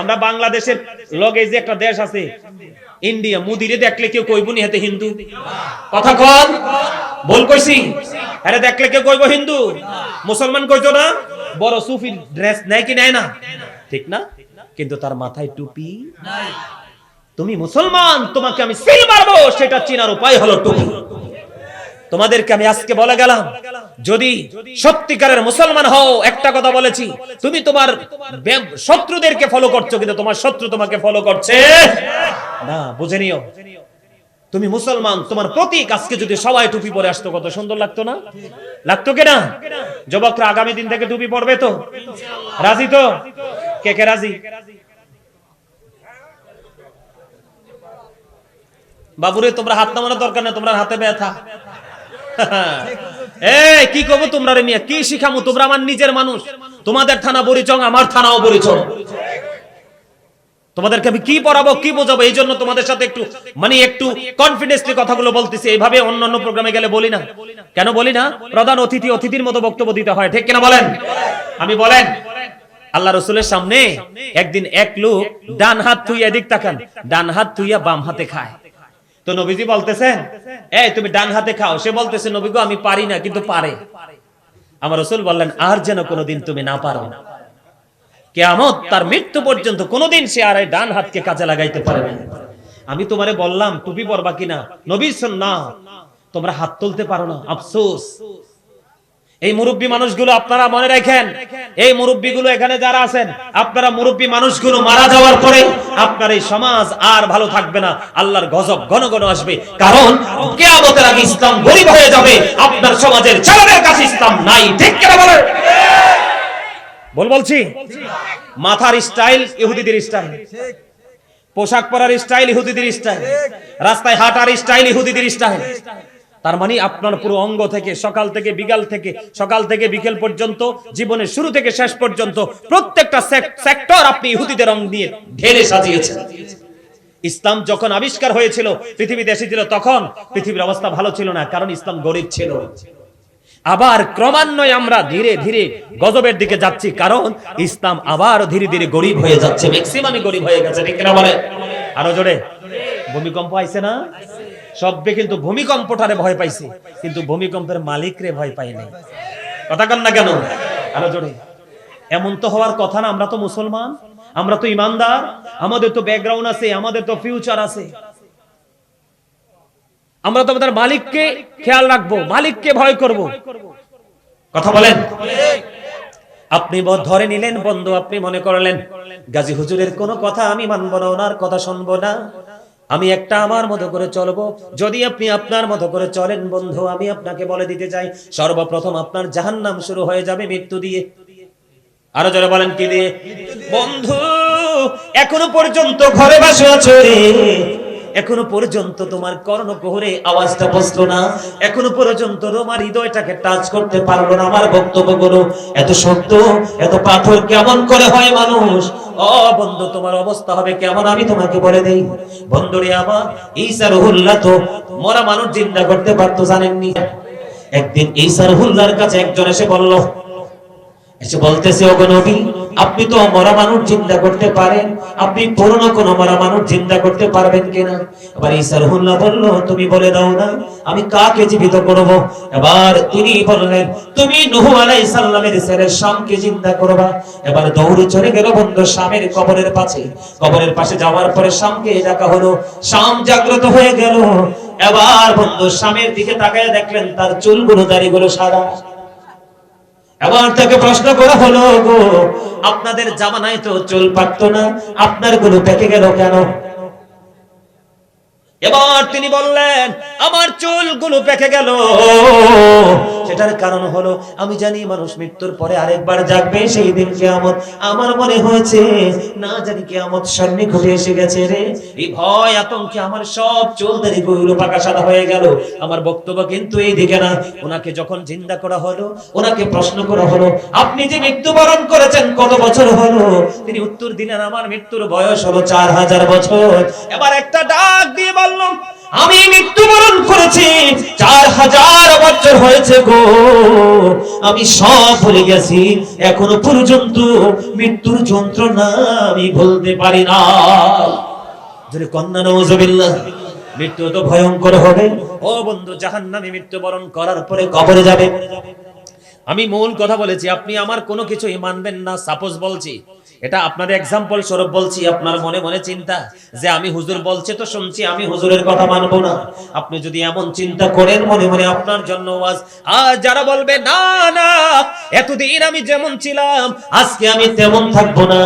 আমরা বাংলাদেশের লগে যে একটা দেশ আছে ইন্ডিয়া, মুদিরে দেখলে কেউ কইব নি হেতে হিন্দু? কথা কন, বল কইছি? আরে দেখলে কেউ কইব হিন্দু? মুসলমান কইতো না? বড় সুফি ড্রেস নেয় কি নেয় না? ঠিক না? কিন্তু তার মাথায় টুপি নাই। তুমি মুসলমান, তোমাকে আমি সিল মারবো, সেটা চিনার উপায় হলো টুপি। তোমাদেরকে আমি আজকে বলে গেলাম, যদি সত্যিকারের মুসলমান হও, একটা কথা বলেছি, তুমি তোমার শত্রুদেরকে ফলো করছো, কিন্তু তোমার শত্রু তোমাকে ফলো করছে না। বুঝে নিও, তুমি মুসলমান, তোমার প্রতীক। আজকে যদি সবাই টুপি পরে আসতো, কত সুন্দর লাগতো না? লাগতো কিনা? যুবকরা আগামী দিন থেকে টুপি পরবে তো? রাজি তো? কে কে রাজি? বাবুরে, তোমরা হাত নামানোর দরকার না, তোমরা হাতে ব্যথা। এই কি কব তোমরা রে মিয়া, কি শিখামু? তোমরা আমার নিজের মানুষ। তোমাদের থানা বরিচং, আমার থানাও বরিচং। তোমাদেরকে আমি কি পড়াবো, কি বোঝাবো? এই জন্য তোমাদের সাথে একটু কনফিডেন্সলি কথাগুলো বলতেছি। এইভাবে অন্যান্য প্রোগ্রামে গেলে বলি না। কেন বলি না? প্রধান অতিথির মতো বক্তব্য দিতে হয়, ঠিক কিনা বলেন? আমি বলেন, আল্লাহ রাসূলের সামনে একদিন এক লোক ডান হাত থুইয়া, এদিক তাকান, ডান হাত থুইয়া বাম হাতে খায়। তো নবীজি বলতেছেন, এই তুমি ডান হাতে খাও। সে বলতেছে, নবী গো, আমি পারি না। কিন্তু পারে। আমার রাসূল বললেন, আর যেন কোনোদিন তুমি না পারো। কিয়ামত, তার মৃত্যু পর্যন্ত কোনোদিন সে আর এই ডান হাতকে কাজে লাগাইতে পারবে না। আমি তোমারে বললাম টুপি পরবা কিনা, নবী সুন্নাহ, তোমরা হাত তুলতে পারো না। আফসোস। এই মুরব্বী মানুষগুলো আপনারা মনে রাখেন, এই মুরব্বীগুলো এখানে যারা আছেন, আপনারা মুরব্বী মানুষগুলো মারা যাওয়ার পরে আপনার এই সমাজ আর ভালো থাকবে না। আল্লাহর গজব ঘন ঘন আসবে, কারণ কিয়ামতের আগে ইসলাম গরিব হয়ে যাবে। আপনার সমাজের ছেলেদের কাছে ইসলাম নাই, ঠিক কিনা বলেন? বলছি, মাথার স্টাইল ইহুদিদের স্টাইল, পোশাক পরার স্টাইল ইহুদিদের স্টাইল, রাস্তায় হাঁটার স্টাইল ইহুদিদের স্টাইল। তার মানে আপনার পুরো অঙ্গ থেকে, সকাল থেকে বিকেল পর্যন্ত, জীবনের শুরু থেকে শেষ পর্যন্ত প্রত্যেকটা সেক্টর আপনি ইহুদিদের রং দিয়ে ঢেলে সাজিয়েছেন। ইসলাম যখন আবিষ্কার হয়েছিল, পৃথিবীতে এসেছিল, তখন পৃথিবীর অবস্থা ভালো ছিল না, কারণ ইসলাম গরিব ছিল। আবার ক্রমান্বয়ে আমরা ধীরে ধীরে গজবের দিকে যাচ্ছি, কারণ ইসলাম আবার ধীরে ধীরে গরিব হয়ে যাচ্ছে। ম্যাক্সিমামই গরিব হয়ে গেছে, ঠিক না বলে? আরো জোরে। ভূমিকম্প আইছে না? সবে কিন্তু ভূমিকম্পটারে ভয় পাইছে, কিন্তু ভূমিকম্পের মালিকরে ভয় পাই নাই। কথা কন না কেন? আরো জোরে। এমন তো হওয়ার কথা না। আমরা তো মুসলমান, আমরা তো ইমানদার, আমাদের তো ব্যাকগ্রাউন্ড আছে, আমাদের তো ফিউচার আছে। আমরা তো আমাদের মালিককে খেয়াল রাখবো, মালিককে ভয় করব। কথা বলেন। আপনি ধরে নিলেন বন্ধু, আপনি মনে করলেন গাজী হুজুরের কোন কথা আমি মানব না, ওনার কথা শুনবো না, আমি একটা আমার মতো করে চলবো। যদি আপনি আপনার মতো করে চলেন বন্ধু, আমি আপনাকে বলে দিতে চাই, সর্বপ্রথম আপনার জাহান্নাম শুরু হয়ে যাবে মৃত্যু দিয়ে। আরো জোরে বলেন, কি দিয়ে? বন্ধু, এখনো পর্যন্ত ঘরে বসে আছো রে, এখনো পর্যন্ত তোমার কর্ণকুহরে আওয়াজটা বসলো না, এখনো পর্যন্ত তোমার হৃদয়টাকে টাচ করতে পারলো না আমার বক্তব্যগুলো। এত সত্য, এত পাথর কেমন করে হয় মানুষ? ও বন্ধু, তোমার অবস্থা হবে কেমন আমি তোমাকে বলে দেই। বন্ধুরে আমার, ঈসা রুহুল্লাহ তো মরা মানুষ জিন্দা করতে পারতো, জানেননি? একদিন ঈসা রুহুল্লাহর কাছে একজন এসে বলল, এসে বলতেছে, ওগো নবী, আপনি তো মরা মানুষ জিন্দা করতে পারেন, আপনি পুরনো কোন মরা মানুষ জিন্দা করতে পারবেন কিনা? এবার ঈসা রুহুল্লাহ বলল, তুমি বলে দাও না, আমি কাকে জীবিত করব? এবার তিনি বললেন, তুমি নূহ আলাইহিস সালামের ছেলে শামকে জিন্দা করবা। এবার দৌড়ে চলে গেল বন্ধু শামের কবরের পাশে। কবরের পাশে যাওয়ার পরে শামকে ডাকা হলো, শাম জাগ্রত হয়ে গেল। এবার বন্ধু শামের দিকে তাকায় দেখলেন তার চুলগুলো, দাড়িগুলো সাদা। এবার তাকে প্রশ্ন করা হলো, গো, আপনাদের জামানায় তো চুল পাকতো না, আপনার গুলো পেকে গেল কেন? এবার তিনি বললেন, আমার চুলগুলো পেকে গেল সেটার কারণ হলো আমি জানি মানুষ মৃত্যুর পরে আরেকবার জাগবে, সেই দিন কিয়ামত। আমার মনে হয়েছে না জানি কিয়ামত সামনে ঘটে এসে গেছে রে। এই ভয় আতঙ্কে আমার সব চুল দাড়ি গুলো পাকা সাদা হয়ে গেল। আমার বক্তব্য কিন্তু এই দিকে না। ওনাকে যখন জিন্দা করা হলো, ওনাকে প্রশ্ন করা হলো, আপনি যে মৃত্যুবরণ করেছেন কত বছর হলো? তিনি উত্তর দিলেন, আমার মৃত্যুর বয়স হলো 4000 বছর। এবার একটা ডাক দিয়ে বললাম, আমি মৃত্যুবরণ করেছি 4000 বছর হয়েছে গো, আমি সব ভুলে গেছি, এখনো পর্যন্ত মৃত্যুর যন্ত্রণা আমি ভুলতে পারি না। যদি কন্যা নাউজুবিল্লাহ, মৃত্যু তো ভয়ঙ্কর হবে। ও বন্ধু, জাহান্নামে মৃত্যুবরণ করার পরে কবরে যাবে। আমি মূল কথা বলেছি, আপনি আমার কোনো কিছুই মানবেন না। সাপোজ বলছি, এটা আপনাদের এক্সাম্পল স্বরূপ বলছি। আপনার মনে মনে চিন্তা যে আমি হুজুর বলছে তো শুনছি, আমি হুজুরের কথা মানবো না। আপনি যদি এমন চিন্তা করেন মনে মনে, আপনার জন্য ওয়াজ। আর যারা বলবে না না, এতদিন আমি যেমন ছিলাম আজকে আমি তেমন থাকবো না,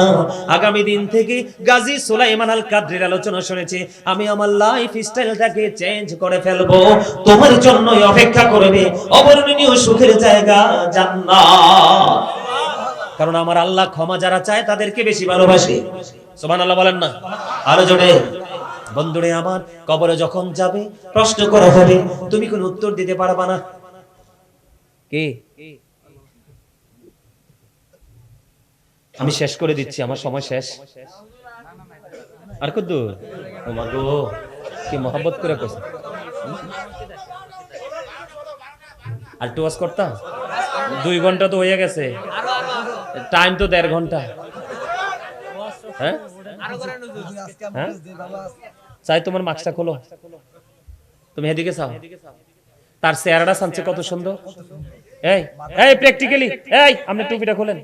আগামী দিন থেকে গাজী সুলাইমান আল কাদরির আলোচনা শুনেছি, আমি আমার লাইফ স্টাইলটাকে চেঞ্জ করে ফেলবো, তোমার জন্যই অপেক্ষা করবে অবর্ণনীয় সুখের জায়গা জান্নাত। কারণ আমার আল্লাহ ক্ষমা যারা চায় তাদেরকে বেশি ভালোবাসে। সুবহানাল্লাহ বলেন না আরো জোরে। বন্ধুরে আমার, কবরে যখন যাবে প্রশ্ন করা হবে, তুমি কোন উত্তর দিতে পারবা না। কে? আমি শেষ করে দিচ্ছি, আমার সময় শেষ। আর কত? ও মা গো, কি মহব্বত করে কইছে। আর টুয়াস করতাম 2 ঘন্টা তো হয়ে গেছে, টাইম তো 1.5 ঘন্টা। হ্যাঁ হ্যাঁ, চাই তোমার মাস্কটা খোলো, তুমি এদিকে চাও। তার চেহারাটা সানছে কত সুন্দর। এই এই প্র্যাকটিক্যালি, এই আপনি টুপিটা খোলেন,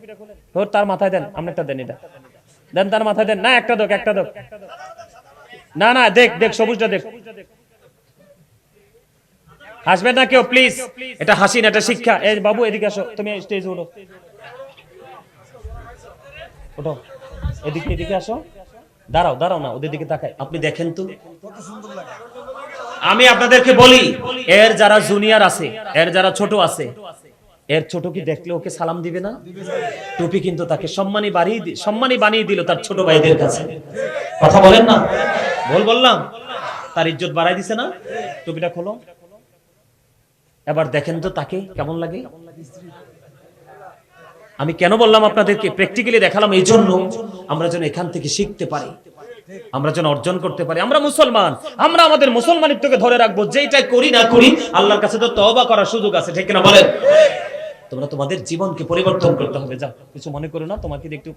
ওর তার মাথায় দেন, আপনি একটা দেন, এটা দেন তার মাথায় দেন। না একটা দোক, একটা দোক, না না দেখ দেখ, সবুজটা দেখ। হাসবেন না কেউ প্লিজ, এটা হাসি না, এটা শিক্ষা। এই বাবু এদিকে আসো, তুমি স্টেজে উঠো, ওঠো এদিকে, এদিকে আসো। দাঁড়াও দাঁড়াও না, ওদের দিকে তাকাই। আপনি দেখেন তো কত সুন্দর লাগে। আমি আপনাদেরকে বলি, এর যারা জুনিয়র আছে, এর যারা ছোট আছে, এর ছোট কি দেখলে ওকে সালাম দিবে না? টুপি কিন্তু তাকে সম্মানী বানিয়ে দিল তার ছোট ভাইদের কাছে। কথা বলেন না, ভুল বললাম? তার ইজ্জত বাড়াই দিছে না? টুপিটা খোলো, এবার দেখেন তো তাকে কেমন লাগে। আমি কেন বললাম আপনাদেরকে, প্র্যাকটিক্যালি দেখালাম এই জন্য আমরা যেন এখান থেকে শিখতে পারি, আমরা যেন অর্জন করতে পারি। আমরা মুসলমান, আমরা আমাদের মুসলমানিত্বকে ধরে রাখবো। যেটাই করি না করি আল্লাহর কাছে তো তওবা করার সুযোগ আছে, ঠিক না বলেন? তোমরা তোমাদের জীবনকে পরিবর্তন করতে হবে। যাও, কিছু মনে করো না, তোমাকে একটু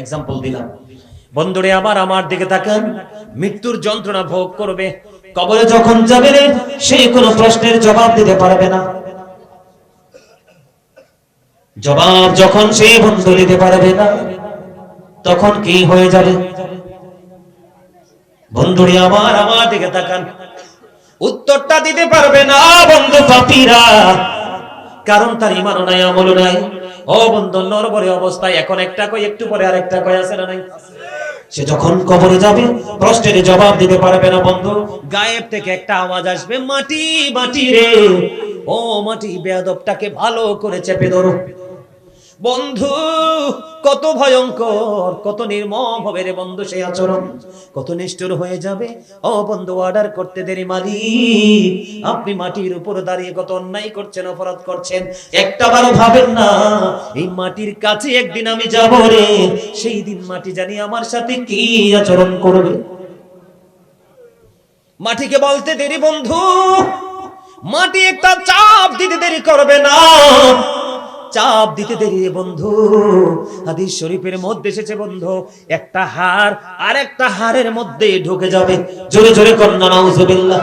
এক্সাম্পল দিলাম। বন্ধুরে আমার দিকে তাকান, মৃত্যুর যন্ত্রণা ভোগ করবে, কবরে যখন যাবে সে কোনো প্রশ্নের জবাব দিতে পারবে না। জবাব যখন সে বন্ধু দিতে পারবে না, তখন কি হয়ে যাবে? বন্ধুরে আমার দিকে তাকান, উত্তরটা দিতে পারবে না বন্ধু পাপীরা, কারণ তার ঈমানও নাই, আমলও নাই। ও বন্ধু, নরবরে অবস্থায় এখন একটা কই, একটু পরে আরেকটা কই, আছে না নাই? সে যখন কবরে যাবে প্রশ্নের জবাব দিতে পারবে না বন্ধু। গায়েব থেকে একটা আওয়াজ আসবে, মাটি মাটি রে, ও মাটি, বেয়াদবটাকে ভালো করে চেপে ধরো। বন্ধু কত ভয়ঙ্কর, কত নির্মম হবে রে বন্ধু সেই আচরণ, কত নিষ্ঠুর হয়ে যাবে। ও বন্ধু, অর্ডার করতে দেরি মালিক, আপনি মাটির উপর দাঁড়িয়ে কত অন্যায় করছেন, অপরাধ করছেন, একটাবারও ভাবেন না এই মাটির কাছে একদিন আমি যাব রে, সেই দিন মাটি জানি আমার সাথে কি আচরণ করবে। মাটিকে বলতে দেরি বন্ধু, মাটি একটা চাপ দিতে দেরি করবে না, চাপ দিতে দেরি বন্ধু। হাদিস শরীফের মধ্যে এসেছে বন্ধু, একটা হাড় আর একটা হাড়ের মধ্যে ঢুকে যাবে। জোরে জোরে কন্যা নাউজুবিল্লাহ।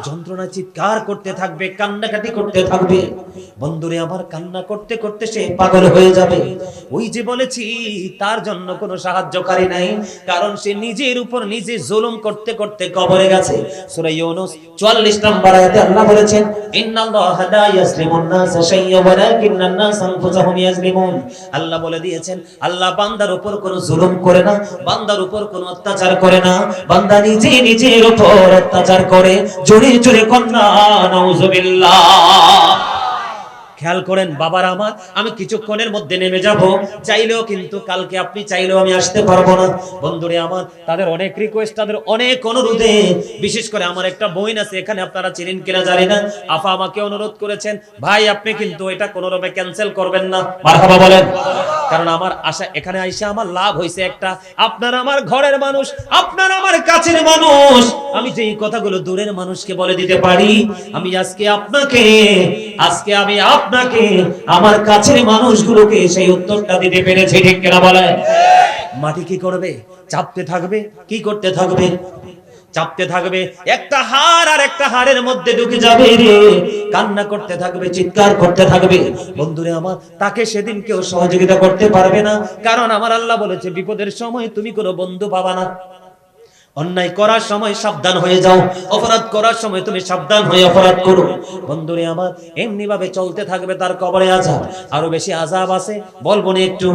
যন্ত্রণা চিৎকার করতে থাকবে, কান্নাকাটি করতে থাকবে। বন্ধুরে আমার, কান্না করতে করতে সে পাগল হয়ে যাবে। ওই যে বলেছি তার জন্য কোনো সাহায্যকারী নাই, কারণ সে নিজের উপর নিজে জুলুম করতে করতে কবরে গেছে। সূরা ইউনূস 44 নম্বর আয়াতে আল্লাহ বলেছেন, ইন্নাল্লাহা লা ইয়াজলিমুন নাসা শাইয়্যান ওয়ালাকিন্নান নাস আনফুসাহুম ইয়াজলিমুন। আল্লাহ বলে দিয়েছেন, আল্লাহ বান্দার উপর কোনো জুলুম করে না, বান্দার উপর কোনো অত্যাচার করে না, বান্দা নিজে নিজের উপর অত্যাচার করে। জোরে জোরে কন্যা নাউজুবিল্লাহ। খেয়াল করেন বাবার আমার, আমি কিছুক্ষণের মধ্যে নেমে যাব, চাইলেও কিন্তু কালকে আপনি চাইলেও আমি আসতে পারবো না। বন্ধুরে আমার, তাদের অনেক রিকোয়েস্ট, তাদের অনেক অনুরোধে, বিশেষ করে আমার একটা বোন আছে এখানে, আপনারা চিনেন কিনা জানি না, আফা আমাকে অনুরোধ করেছেন, ভাই আপনি কিন্তু এটা কোনোরকমে ক্যান্সেল করবেন না। মারহাবা বলেন। কারণ আমার আশা, এখানে আইসা আমার লাভ হয়েছে একটা, আপনারা আমার ঘরের মানুষ, আপনারা আমার কাছের মানুষ, আমি যেই কথাগুলো দূরের মানুষকে বলে দিতে পারি, আমি আজকে আমি আপনাকে আমার কাছের মানুষগুলোকে সেই উত্তরটা দিতে পেরেছি, ঠিক কিনা বলে? মাটি কি করবে? চাপতে থাকবে। কি করতে থাকবে? চাপতে থাকবে। একটা হাড় আর একটা হাড়ের মধ্যে ঢুকে যাবে রে, কান্না করতে থাকবে, চিৎকার করতে থাকবে। বন্ধুরে আমার, তাকে সেদিন কেউ সহযোগিতা করতে পারবে না, কারণ আমার আল্লাহ বলেছে বিপদের সময় তুমি কোনো বন্ধু পাবা না। অন্যায় করার সময় সাবধান হয়ে যাও, অপরাধ করার সময় তুমি সাবধান হয়ে অপরাধ করো। বন্ধুরে আমার, এমনি ভাবে চলতে থাকবে, তার কবরে আযাব, আরো বেশি আযাব আছে, বলবো না একটু?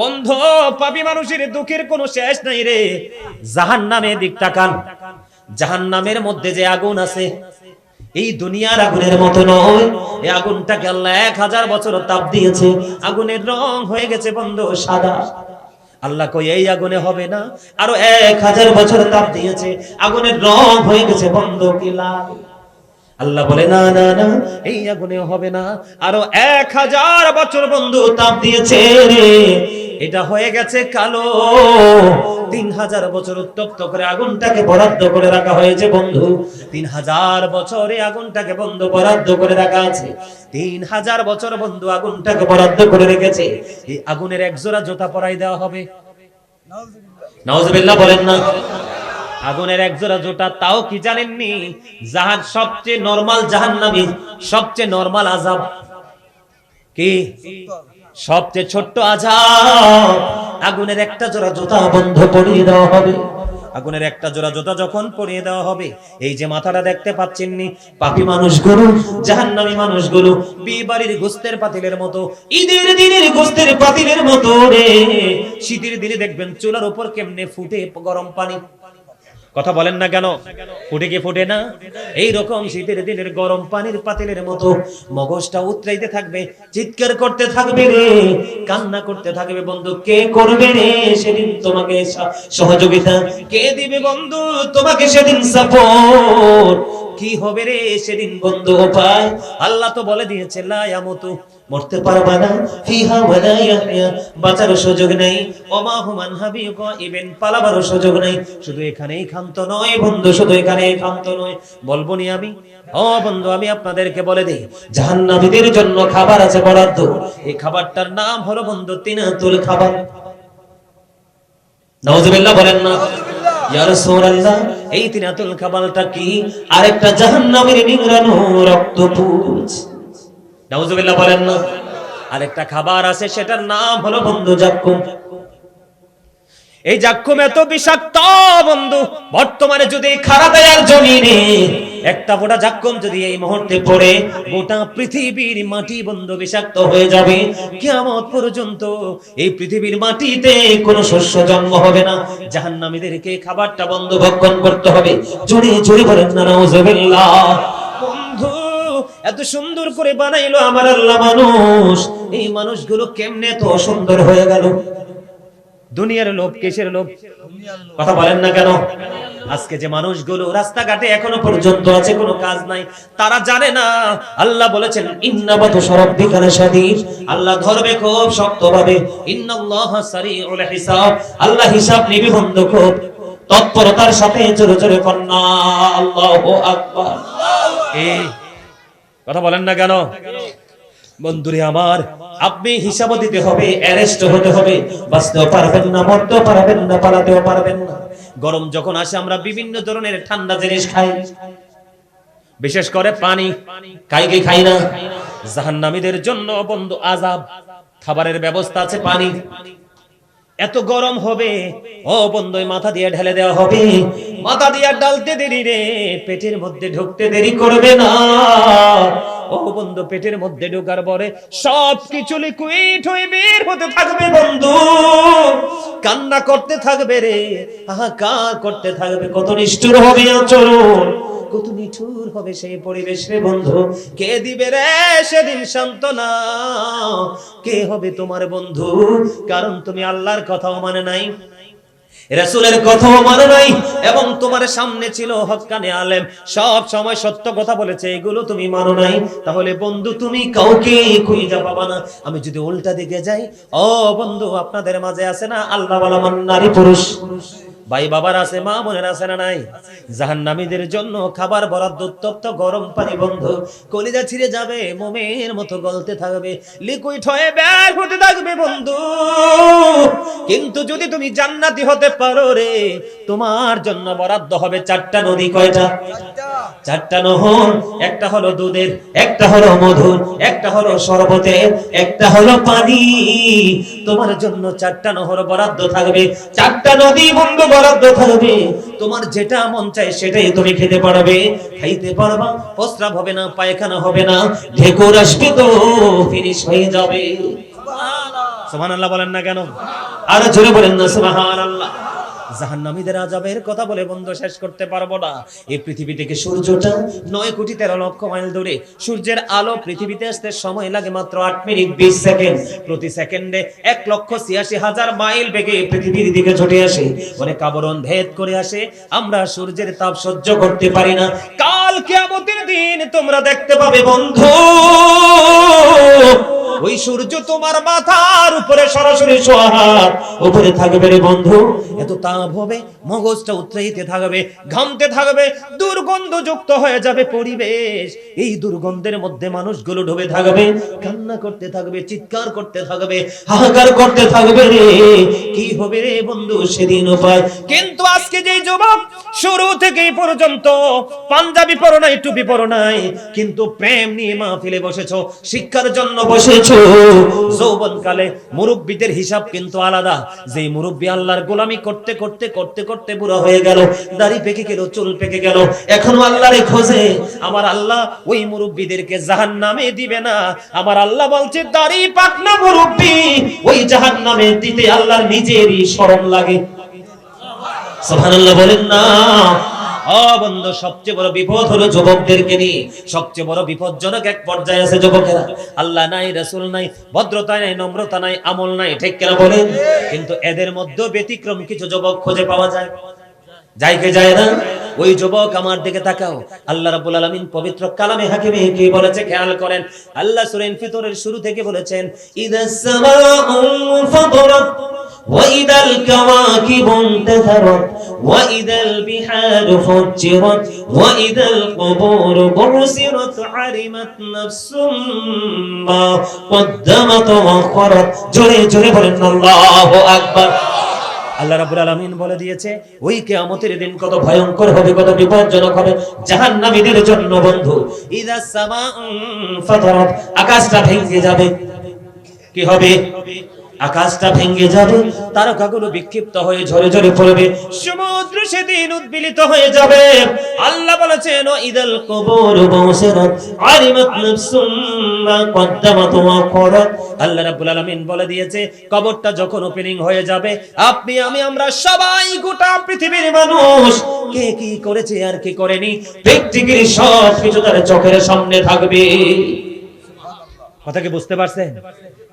বন্ধু, পাপী মানুষের দুঃখের কোনো শেষ নাই রে। জাহান্নামে দিক তাকান, জাহান্নামের মধ্যে যে আগুন আছে, এই দুনিয়ার আগুনের মতো নয়। এই আগুনটাকে আল্লাহ 1000 বছর তাপ দিয়েছে, আগুনের রং হয়ে গেছে বন্ধু সাদা। আল্লাহ কই এই আগুনে হবে না, আরো 1000 বছর তাপ দিয়েছে, আগুনের রং হয়ে গেছে বন্ধু কি লাল। আল্লাহ বলে না না না, এই আগুনে হবে না, আরো 1000 বছর বন্ধু তাপ দিয়েছে রে, এটা হয়ে গেছে কালো। 3000 বছর উত্তপ্ত করে আগুনটাকে বরাদ্দ করে রাখা হয়েছে বন্ধু। 3000 বছরে আগুনটাকে বন্ধু বরাদ্দ করে রাখা আছে। 3000 বছর বন্ধু আগুনটাকে বরাদ্দ করে রেখেছে। এই আগুনের এক জোড়া জুতা পরাই দেওয়া হবে। নাউজুবিল্লাহ বলেন না। আগুনের এক জোড়া জুতা, তাও কি জানেননি? সবচেয়ে নরমাল জাহান্নামী, সবচেয়ে নরমাল আযাব কি? সবচেয়ে ছোট্ট আযাব, আগুনের একটা জোড়া জুতা বন্ধ পরিয়ে দেওয়া হবে। আগুনের একটা জোড়া জুতা যখন পরিয়ে দেওয়া হবে, এই যে মাথাটা দেখতে পাচ্ছেননি, পাপী মানুষগুলো, জাহান্নামী মানুষগুলো বিয়ে বাড়ির গোস্তের পাতিলের মতো, ঈদের দিনের গোস্তের পাতিলের মতো রে। শীতের দিনে দেখবেন চুলার উপর কেমনে ফুটে গরম পানি, কথা বলেন না কেন? ফুটে কি ফুটে না? এই রকম শীতের দিনের গরম পানির পাতিলের মতো মগজটা উতরাইতে থাকবে, চিৎকার করতে থাকবে রে, কান্না করতে থাকবে। বন্ধু কে করবে রে সেদিন তোমাকে সহযোগিতা? কে দিবে বন্ধু তোমাকে সেদিন সাপোর্ট? কি হবে রে সেদিন বন্ধু উপায়? আল্লাহ তো বলে দিয়েছে লা ইয়ামুতু, মরতে পারবা না, ফিহা ওয়ালা ইয়াহইয়া, বাঁচার সুযোগ নেই, ওমা হুম আনহা বিগাইবিন, পালাবার সুযোগ নেই। শুধু এখানেই ক্ষান্ত নয় বন্ধু, শুধু এখানেই ক্ষান্ত নয়, বলবো নি আমি? ও বন্ধু, আমি আপনাদেরকে বলে দেই, জাহান্নামীদের জন্য খাবার আছে বরাদ্দ। এই খাবারটার নাম হলো বন্ধু তিনাতুল খাবার। নাউজুবিল্লাহ বলেন না। ইয়া রাসূলুল্লাহ, এই তিনাতুল খাবারটা কি? আরেকটা জাহান্নামের নিংড়ানো রক্তপুঞ্জ। নাউজুবিল্লাহ বলেন না। আরেকটা খাবার আছে, সেটার নাম হলো বন্ধু জাক্কুম। এই জাক্কুম এত বিষাক্ত বন্ধু, বর্তমানে যদি খারাপের জমিনে একটা ফোঁটা জাক্কুম যদি এই মুহূর্তে পড়ে, গোটা পৃথিবীর মাটি বন্ধু বিষাক্ত হয়ে যাবে। কিয়ামত পর্যন্ত এই পৃথিবীর মাটিতে কোনো শস্য জন্ম হবে না। জাহান্নামীদেরকে খাবারটা বন্ধু ভক্ষণ করতে হবে। জোরে জোরে বলেন না নাউজুবিল্লাহ। বন্ধু, এত সুন্দর করে বানাইলো আমার আল্লাহ মানুষ, এই মানুষগুলো কেমনে তো সুন্দর হয়ে গেল? দুনিয়ার লোভ, কিসের লোভ? কথা বলেন না কেন? আজকে যে মানুষগুলো রাস্তাঘাটে এখনো পর্যন্ত আছে, কোনো কাজ নাই, তারা জানে না আল্লাহ বলেছেন ইন্না বাতশা রাব্বিকা লাশাদীদ, আল্লাহ ধরবে খুব শক্তভাবে। ইন্নাল্লাহা সারিউল হিসাব, আল্লাহ হিসাব নিবে বন্ধু খুব তৎপরতার সাথে। জোরে জোরে কন্না আল্লাহু আকবার। এই কথা বলেন না কেন? বন্ধুরে আমার, আপনি হিসাব দিতে হবে, অ্যারেস্ট হতে হবে, বাঁচতেও পারবেন না, মরতেও পারবেন না, পালাতেও পারবেন না। গরম যখন আসে আমরা বিভিন্ন ধরনের ঠান্ডা জিনিস খাই, বিশেষ করে পানি খাই কি খাই না? জাহান্নামীদের জন্য বন্ধু আযাব, খাবারের ব্যবস্থা আছে, পানি। এত গরম হবে ও বন্ধু, মাথা দিয়ে ঢেলে দেওয়া হবে, মাথা দিয়ে ডালতে দেরি রে, পেটের মধ্যে ঢুকতে দেরি করবে না। ও বন্ধু, পেটের মধ্যে ঢোকার পরে সবকিছু লিকুইড হয়ে বের হতে থাকবে বন্ধু, কান্না করতে থাকবে রে, হাহাকার করতে থাকবে। কত নিষ্ঠুর হবে আচরণ, কত নিঠুর হবে সেই পরিবেশ রে বন্ধু। কে দিবে রে সেদিন সান্ত্বনা? কে হবে তোমার বন্ধু? কারণ তুমি আল্লাহর কথাও মানে নাই, রাসূলের কথাও মানে নাই, এবং তোমার সামনে ছিল হক্কানি আলেম, সব সময় সত্য কথা বলেছে, এগুলো তুমি মানো নাই। তাহলে বন্ধু তুমি কাউকে খুঁজে পাবা না। আমি যদি উল্টা দিকে যাই, ও বন্ধু আপনাদের মাঝে আছে না আল্লাহ ওয়ালা নারী পুরুষ ভাই বাবার আছে, মা বোনের আছে না নাই? জাহান্নামীদের জন্য খাবার বরাদ্দ উত্তপ্ত গরম পানি বন্ধু, কলিজা ছিঁড়ে যাবে, মোমের মতো গলতে থাকবে, লিকুইড হয়ে বের হতে থাকবে বন্ধু। কিন্তু যদি তুমি জান্নাতি হতে পারো রে, তোমার জন্য বরাদ্দ হবে 4টা নদী। কয়টা? 4টা নহর। একটা হলো দুধের, একটা হলো মধুর, একটা হলো শরবতের, একটা হলো পানি। তোমার জন্য 4টা নহর বরাদ্দ থাকবে, 4টা নদী বন্ধু বরাদ্দ থাকবে। তোমার যেটা মন চায় সেটাই তুমি খেতে পারবে, খাইতে পারবা, প্রস্রাব হবে না, পায়খানা হবে না, ঢেকুর আসবে তো ফিনিশ হয়ে যাবে। সুবহানাল্লাহ বলেন না কেন? আর জোরে বলেন না সুবহানাল্লাহ। জাহান্নামীদের আযাবের কথা বলে বন্ধু শেষ করতে পারবো না। এই পৃথিবী থেকে সূর্যটা 9,13,00,000 মাইল দূরে, সূর্যের আলো পৃথিবীতে আসতে সময় লাগে মাত্র 8 মিনিট 20 সেকেন্ড। প্রতি সেকেন্ডে 1,86,000 মাইল বেগে পৃথিবীর দিকে ছুটে আসে, অনেক আবরণ ভেদ করে আসে। আমরা সূর্যের তাপ সহ্য করতে পারি না। কাল কিয়ামতের দিন তোমরা দেখতে পাবে বন্ধু, ওই সূর্য তোমার মাথার উপরে সরাসরি সোহাগ উপরে থাকবে রে বন্ধু। এত তাপ হবে, মগজটা উতরাইতে থাকবে, ঘামতে থাকবে, দুর্গন্ধযুক্ত হয়ে যাবে পরিবেশ। এই দুর্গন্ধের মধ্যে মানুষগুলো ডুবে থাকবে, কান্না করতে থাকবে, চিৎকার করতে থাকবে, হাহাকার করতে থাকবে রে। কি হবে রে বন্ধু সেদিন উপায়? কিন্তু আজকে যেই যুবক শুরু থেকে পর্যন্ত পাঞ্জাবি পরো নাই, টুপি পরো নাই, কিন্তু প্রেম নিয়ে মাহফিলে বসেছো, শিক্ষার জন্য বসেছো, যৌবনকালে মুরব্বিদের হিসাব কিন্তু আলাদা। যেই মুরব্বি আল্লাহর গোলামি করতে করতে করতে করতে বুড়া হয়ে গেল, দাড়ি পেকে গেল, চুল পেকে গেল, এখনো আল্লাহরে খোঁজে, আমার আল্লাহ ওই মুরব্বিদেরকে জাহান্নামে দিবে না। আমার আল্লাহ বলছে দাড়ি পাকনা মুরব্বি ওই জাহান্নামে দিতে আল্লাহর নিজেরই শরম লাগে। সুবহানাল্লাহ বলেন না। বন্ধু সবচেয়ে বড় বিপদ হলো যুবকদেরকে নিয়ে। সবচেয়ে বড় বিপজ্জনক এক পর্যায়ে আছে যুবকেরা। আল্লাহ নাই, রাসূল নাই, ভদ্রতা নাই, নম্রতা নাই, আমল নাই, ঠিক কিনা বলেন? কিন্তু এদের মধ্যে ব্যতিক্রম কিছু যুবক খুঁজে পাওয়া যায়, যায় কি যায় না? ওই যুবক আমার দিকে তাকাও। আল্লাহ রাব্বুল আলামিন পবিত্র কালামে হাকিমে কি বলেছে খেয়াল করেন। আল্লাহ সূরা ইনফিতরের শুরু থেকে বলেছেন, ইদাস সামাউ ফাতারাত ওয়া ইদাল কাওয়াকিবু ইনতাসারাত ওয়া ইদাল বিহারু ফুজ্জিরাত ওয়া ইদাল কুবুরু বুসিরাত আলিমাত নাফসুম মা কদ্দামাত ওয়া আখরাত। জোরে জোরে বলেন আল্লাহু আকবার। আল্লাহ রাব্বুল আলামিন বলে দিয়েছে ওই কিয়ামতের দিন কত ভয়ঙ্কর হবে, কত বিপজ্জনক হবে জাহান্নামীদের জন্য বন্ধু। ইদাস সামাউ ফাতারাত, আকাশটা ভেঙে যাবে। কি হবে? আকাশটা ভেঙে যাবে, তারকাগুলো বিক্ষিপ্ত হয়ে ঝরে ঝরে পড়বে, সমুদ্র সেদিন উদ্বেলিত হয়ে যাবে। আল্লাহ বলেছেন ইদাল কুবুর বুসিরাত আলিমাত নাফসুম মা কদ্দামাত ওয়া আখরাত। আল্লাহ রাব্বুল আলামিন বলে দিয়েছে কবরটা যখন ওপেনিং হয়ে যাবে, আপনি আমি আমরা সবাই গোটা পৃথিবীর মানুষ কে কি করেছে আর কি করেনি প্র্যাকটিক্যালি সব কিছু তার চোখের সামনে থাকবে। কথা কি বুঝতে পারছেন?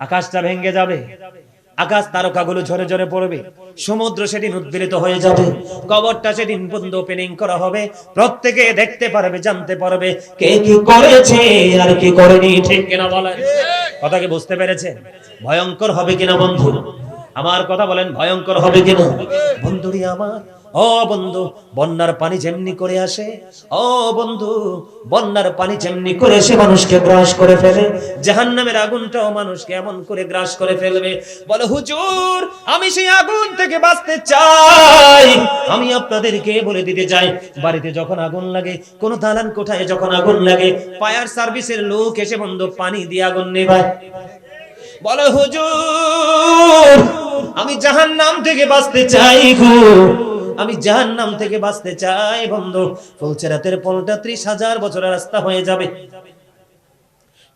আকাশটা ভেঙে যাবে, আকাশ তারকাগুলো ঝরে ঝরে পড়বে, সমুদ্র সেদিন উদ্বেলিত হয়ে যাবে, কবরটা সেদিন বন্ধ ওপেনিং করা হবে, প্রত্যেকে দেখতে পারবে, জানতে পারবে কে কি করেছে আর কি করেনি, ঠিক কিনা বলেন? কথা কি বুঝতে পেরেছেন? ভয়ঙ্কর হবে কিনা বন্ধু? আমার কথা বলেন, ভয়ঙ্কর হবে কিনা বন্ধুরি আমার? ও বন্ধু, বন্যার পানি যেমনি করে আসে, ও বন্ধু বন্যার পানি যেমনি করে এসে মানুষকে গ্রাস করে ফেলে, জাহান্নামের আগুনটাও মানুষকে এমন করে গ্রাস করে ফেলবে। বলে হুজুর আমি সেই আগুন থেকে বাঁচতে চাই। আমি আপনাদেরকে বলে দিতে চাই, বাড়িতে যখন আগুন লাগে, কোন দালান কোঠায় যখন আগুন লাগে, ফায়ার সার্ভিসের লোক এসে বন্ধু পানি দিয়ে আগুন নেভায়। বলে হুজুর আমি জাহান্নাম থেকে বাঁচতে চাই গো, আমি জাহান্নাম থেকে বাঁচতে চাই। বন্ধু ফুলচেরাতের পলটা 30,000 বছরের রাস্তা হয়ে যাবে,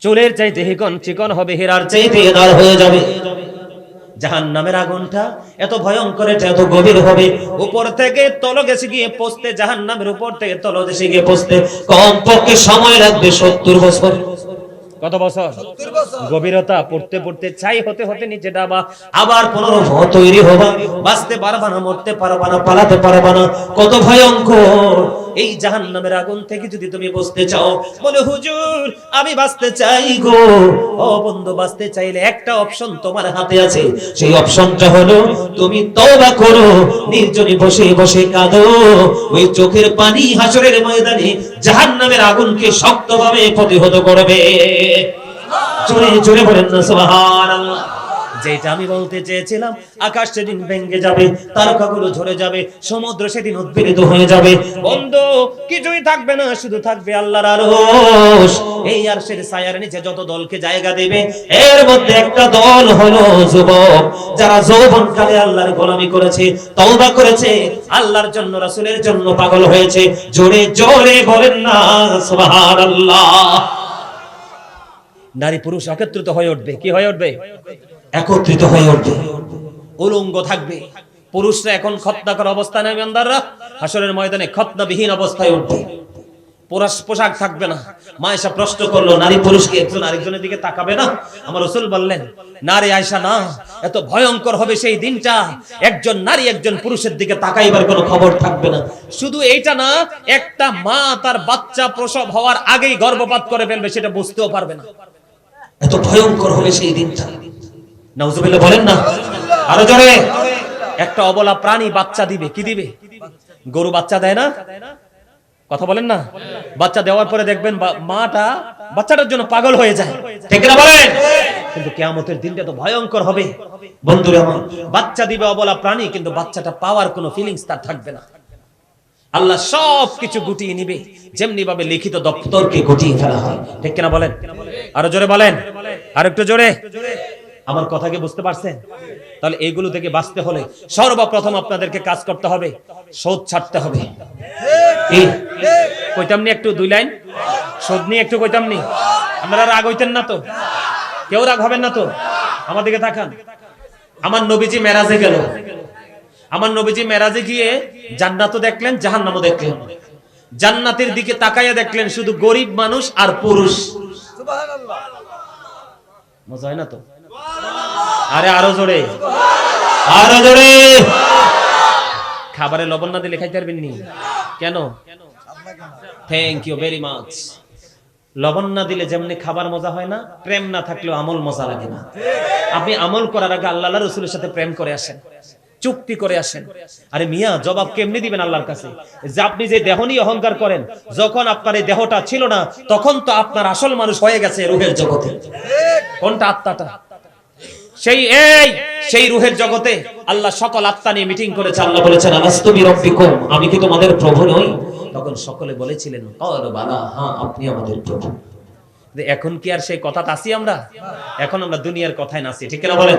চুলের চাইতে চিকন হবে, হীরার চাইতে দার হয়ে যাবে। জাহান্নামের আগুনটা এত ভয়ঙ্কর, এটা এত গভীর হবে, উপর থেকে তলদেশে গিয়ে পৌঁছতে, জাহান্নামের উপর থেকে তলদেশে গিয়ে পৌঁছতে কমপক্ষে সময় লাগবে 70 বছর। কত বছর? গভীরতা পড়তে পড়তে ছাই হতে হতে নিচে ডাবা, আবার পুনর্ভ তৈরি হবা, বাঁচতে পারবা না, মরতে পারবা না, পালাতে পারবা না। কত ভয়ঙ্কর এই জাহান্নামের আগুন থেকে যদি তুমি বাঁচতে চাও, বলে হুজুর আমি বাঁচতে চাই গো। ও বন্ধু, বাঁচতে চাইলে একটা অপশন তোমার হাতে আছে, সেই অপশনটা হলো তুমি তওবা করো, নির্জনে বসে বসে কাঁদো, ওই চোখের পানি হাসরের ময়দানে জাহান্নামের আগুনকে শক্তভাবে প্রতিহত করবে। জোরে জোরে বলেন না সুবহানাল্লাহ। যেটা আমি বলতে চেয়েছিলাম, আকাশ সেদিন ভেঙে যাবে, তারকাগুলো ঝরে যাবে, সমুদ্র সেদিন উদ্বেলিত হয়ে যাবে, বন্ধু কিছুই থাকবে না, শুধু থাকবে আল্লাহর আরশ। এই আরশের ছায়ার নিচে যত দলকে জায়গা দেবে, এর মধ্যে একটা দল হলো যুবক, যারা যৌবনকালে আল্লাহর গোলামি করেছে, তওবা করেছে, আল্লাহর জন্য রাসূলের জন্য পাগল হয়েছে। জোরে জোরে বলেন না সুবহানাল্লাহ। নারী পুরুষ একত্রিত হয়ে উঠবে। কি হয়ে উঠবে? একত্রিত হয়ে উঠবে। উলঙ্গ থাকবে পুরুষরা, এখন খতনা করা অবস্থায় নেই ইমানদাররা, হাসরের ময়দানে খতনাবিহীন অবস্থায় উঠবে, পোশাক থাকবে না। মা আয়েশা প্রশ্ন করলো, নারী পুরুষকে একজন আরেকজনের দিকে তাকাবে না? আমার রাসূল বললেন, না রে আয়েশা, না, এত ভয়ঙ্কর হবে সেই দিনটা, একজন নারী একজন পুরুষের দিকে তাকাইবার কোনো খবর থাকবে না। শুধু এইটা না, একটা মা তার বাচ্চা প্রসব হওয়ার আগেই গর্ভপাত করে ফেলবে, সেটা বুঝতেও পারবে না। এত ভয়ঙ্কর হবে সেই দিনটা। নাউজুবিল্লাহ বলেন না আরো জোরে। একটা অবলা প্রাণী বাচ্চা দিবে, কি দিবে? গরু বাচ্চা দেয় না? কথা বলেন না। বাচ্চা দেওয়ার পরে দেখবেন মাটা বাচ্চাটার জন্য পাগল হয়ে যায়, ঠিক না বলেন? কিন্তু কিয়ামতের দিনটা তো ভয়ঙ্কর হবে বন্ধুরা আমার। বাচ্চা দিবে অবলা প্রাণী, কিন্তু বাচ্চাটা পাওয়ার কোনো ফিলিংস তার থাকবে না। আল্লাহ সবকিছু গুটিয়ে নিবে, যেমনি ভাবে লিখিত দপ্তরকে গুটিয়ে ফেলা হয়, ঠিক কিনা বলেন? আরো জোরে বলেন, আর একটু জোরে। আমার কথা কি বুঝতে পারছেন? তাহলে এইগুলো থেকে বাঁচতে হলে সর্বপ্রথম আপনাদেরকে কাজ করতে হবে, সুদ ছাড়তে হবে। কইতাম নি একটু 2 লাইন সুদ নিয়ে একটু কইতাম নি? আপনারা রাগ হইতেন না তো? কেউ রাগ হবেন না তো? আমার দিকে তাকান। আমার নবীজি মেরাজে গেল, আমার নবীজি মেরাজে গিয়ে জান্নাতও দেখলেন, জাহান্নামও দেখলেন। জান্নাতের দিকে তাকাইয়া দেখলেন শুধু গরিব মানুষ আর পুরুষ। সুবহানাল্লাহ। মজা হয় না তো? আরে আরো জোরে, আরো জোরে। খাবারে লবণ না দিলে খাইতে পারবেন নি? কেন? Thank you very much. লবণ না দিলে যেমনি খাবার মজা হয় না, প্রেম না থাকলেও আমল মজা লাগে না। আপনি আমল করার আগে আল্লাহ রাসূলের সাথে প্রেম করে আসেন, চুক্তি করে আসেন। আরে মিয়া, জবাব কেমনি দিবেন আল্লাহর কাছে? যে আপনি যে দেহ নিয়ে অহংকার করেন, যখন আপনার এই দেহটা ছিল না, তখন তো আপনার আসল মানুষ হয়ে গেছে রূহের জগতে। কোনটা? আত্মাটা। সেই রূহের জগতে আল্লাহ সকল আত্মা নিয়ে মিটিং করেছে। আল্লাহ বলেছেন, আলাস্তু বিরাব্বিকুম, আমি কি তোমাদের প্রভু নই? তখন সকলে বলেছিলেন, ক্বালু বালা, হ্যাঁ আপনি আমাদের প্রভু। এখন কি আর সেই কথা আসি আমরা? এখন আমরা দুনিয়ার কথায় নাচি, ঠিক না বলেন?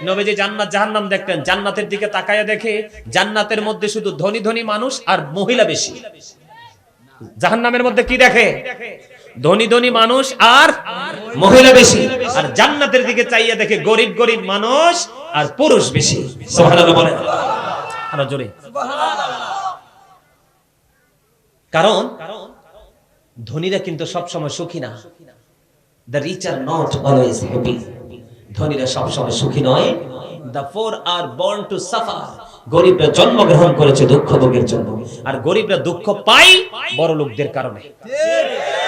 নবীজি জান্নাত জাহান্নাম দেখতেন, জান্নাতের দিকে তাকায়া দেখে জান্নাতের মধ্যে শুধু ধনী ধনী মানুষ আর মহিলা বেশি। জাহান্নামের মধ্যে কি দেখে? ধনী ধনী মানুষ আর মহিলা বেশি। আর জান্নাতের দিকে চাইয়া দেখে গরিব গরিব মানুষ আর পুরুষ বেশি। সুবহানাল্লাহ বলেন আরো জোরে। কারণ ধনীরা কিন্তু সবসময় সুখী না। The rich are not always happy. ধনীরা সবসময় সুখী নয়। The poor are born to suffer. গরিবরা জন্মগ্রহণ করেছে দুঃখ ভোগের জন্য, আর গরিবরা দুঃখ পায় বড় লোকদের কারণে।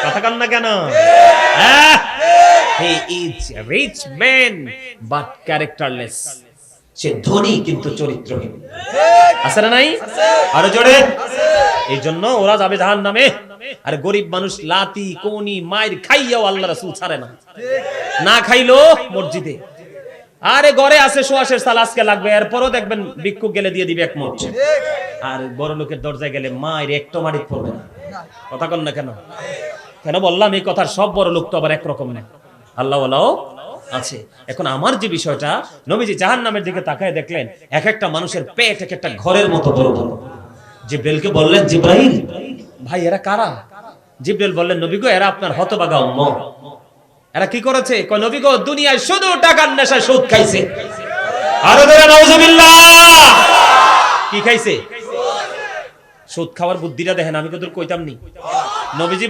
কথা কান না কেন? He is a rich man but characterless. সে ধনী কিন্তু চরিত্রহীন। আছে না নাই? আরো জোরে। এই জন্য ওরা যাবে জাহান্নামে, আর গরিব মানুষ লাতি কোনি মাইর খাইয়াও আল্লাহ রাসূল ছাড়ে না। না খাইলো মসজিদে, আরে ঘরে আছে সোয়াশের সাল আজকে লাগবে, এরপরও দেখবেন ভিক্ষুক গেলে দিয়ে দিবে এক মুঠ। আর বড় লোকের দরজায় গেলে মায়ের একটু মারিত পড়বে না। কথা কন না কেন? কেন বললাম এই কথার? সব বড় লোক তো আবার একরকম না, আল্লাহ ওয়ালাও আছে। এখন আমার যে বিষয়টা, নবীজি জাহান্নামের দিকে তাকায় দেখলেন এক একটা মানুষের পেট এক একটা ঘরের মতো বড় বড়। জিবরাইলকে বললেন, জিবরাইল ভাই এরা কারা? জিবরাইল বললেন, নবী গো, এরা আপনার হতভাগা উম্মত। এরা কি করেছে? কয় নবী গো, দুনিয়ায় শুধু টাকার নেশায় সুদ খাইছে। আরো ধরে নাউজুবিল্লাহ। কি খাইছে? সুদ খাওয়ার বুদ্ধিটা দেখেন, আমি কত কইতাম নি। নবীজি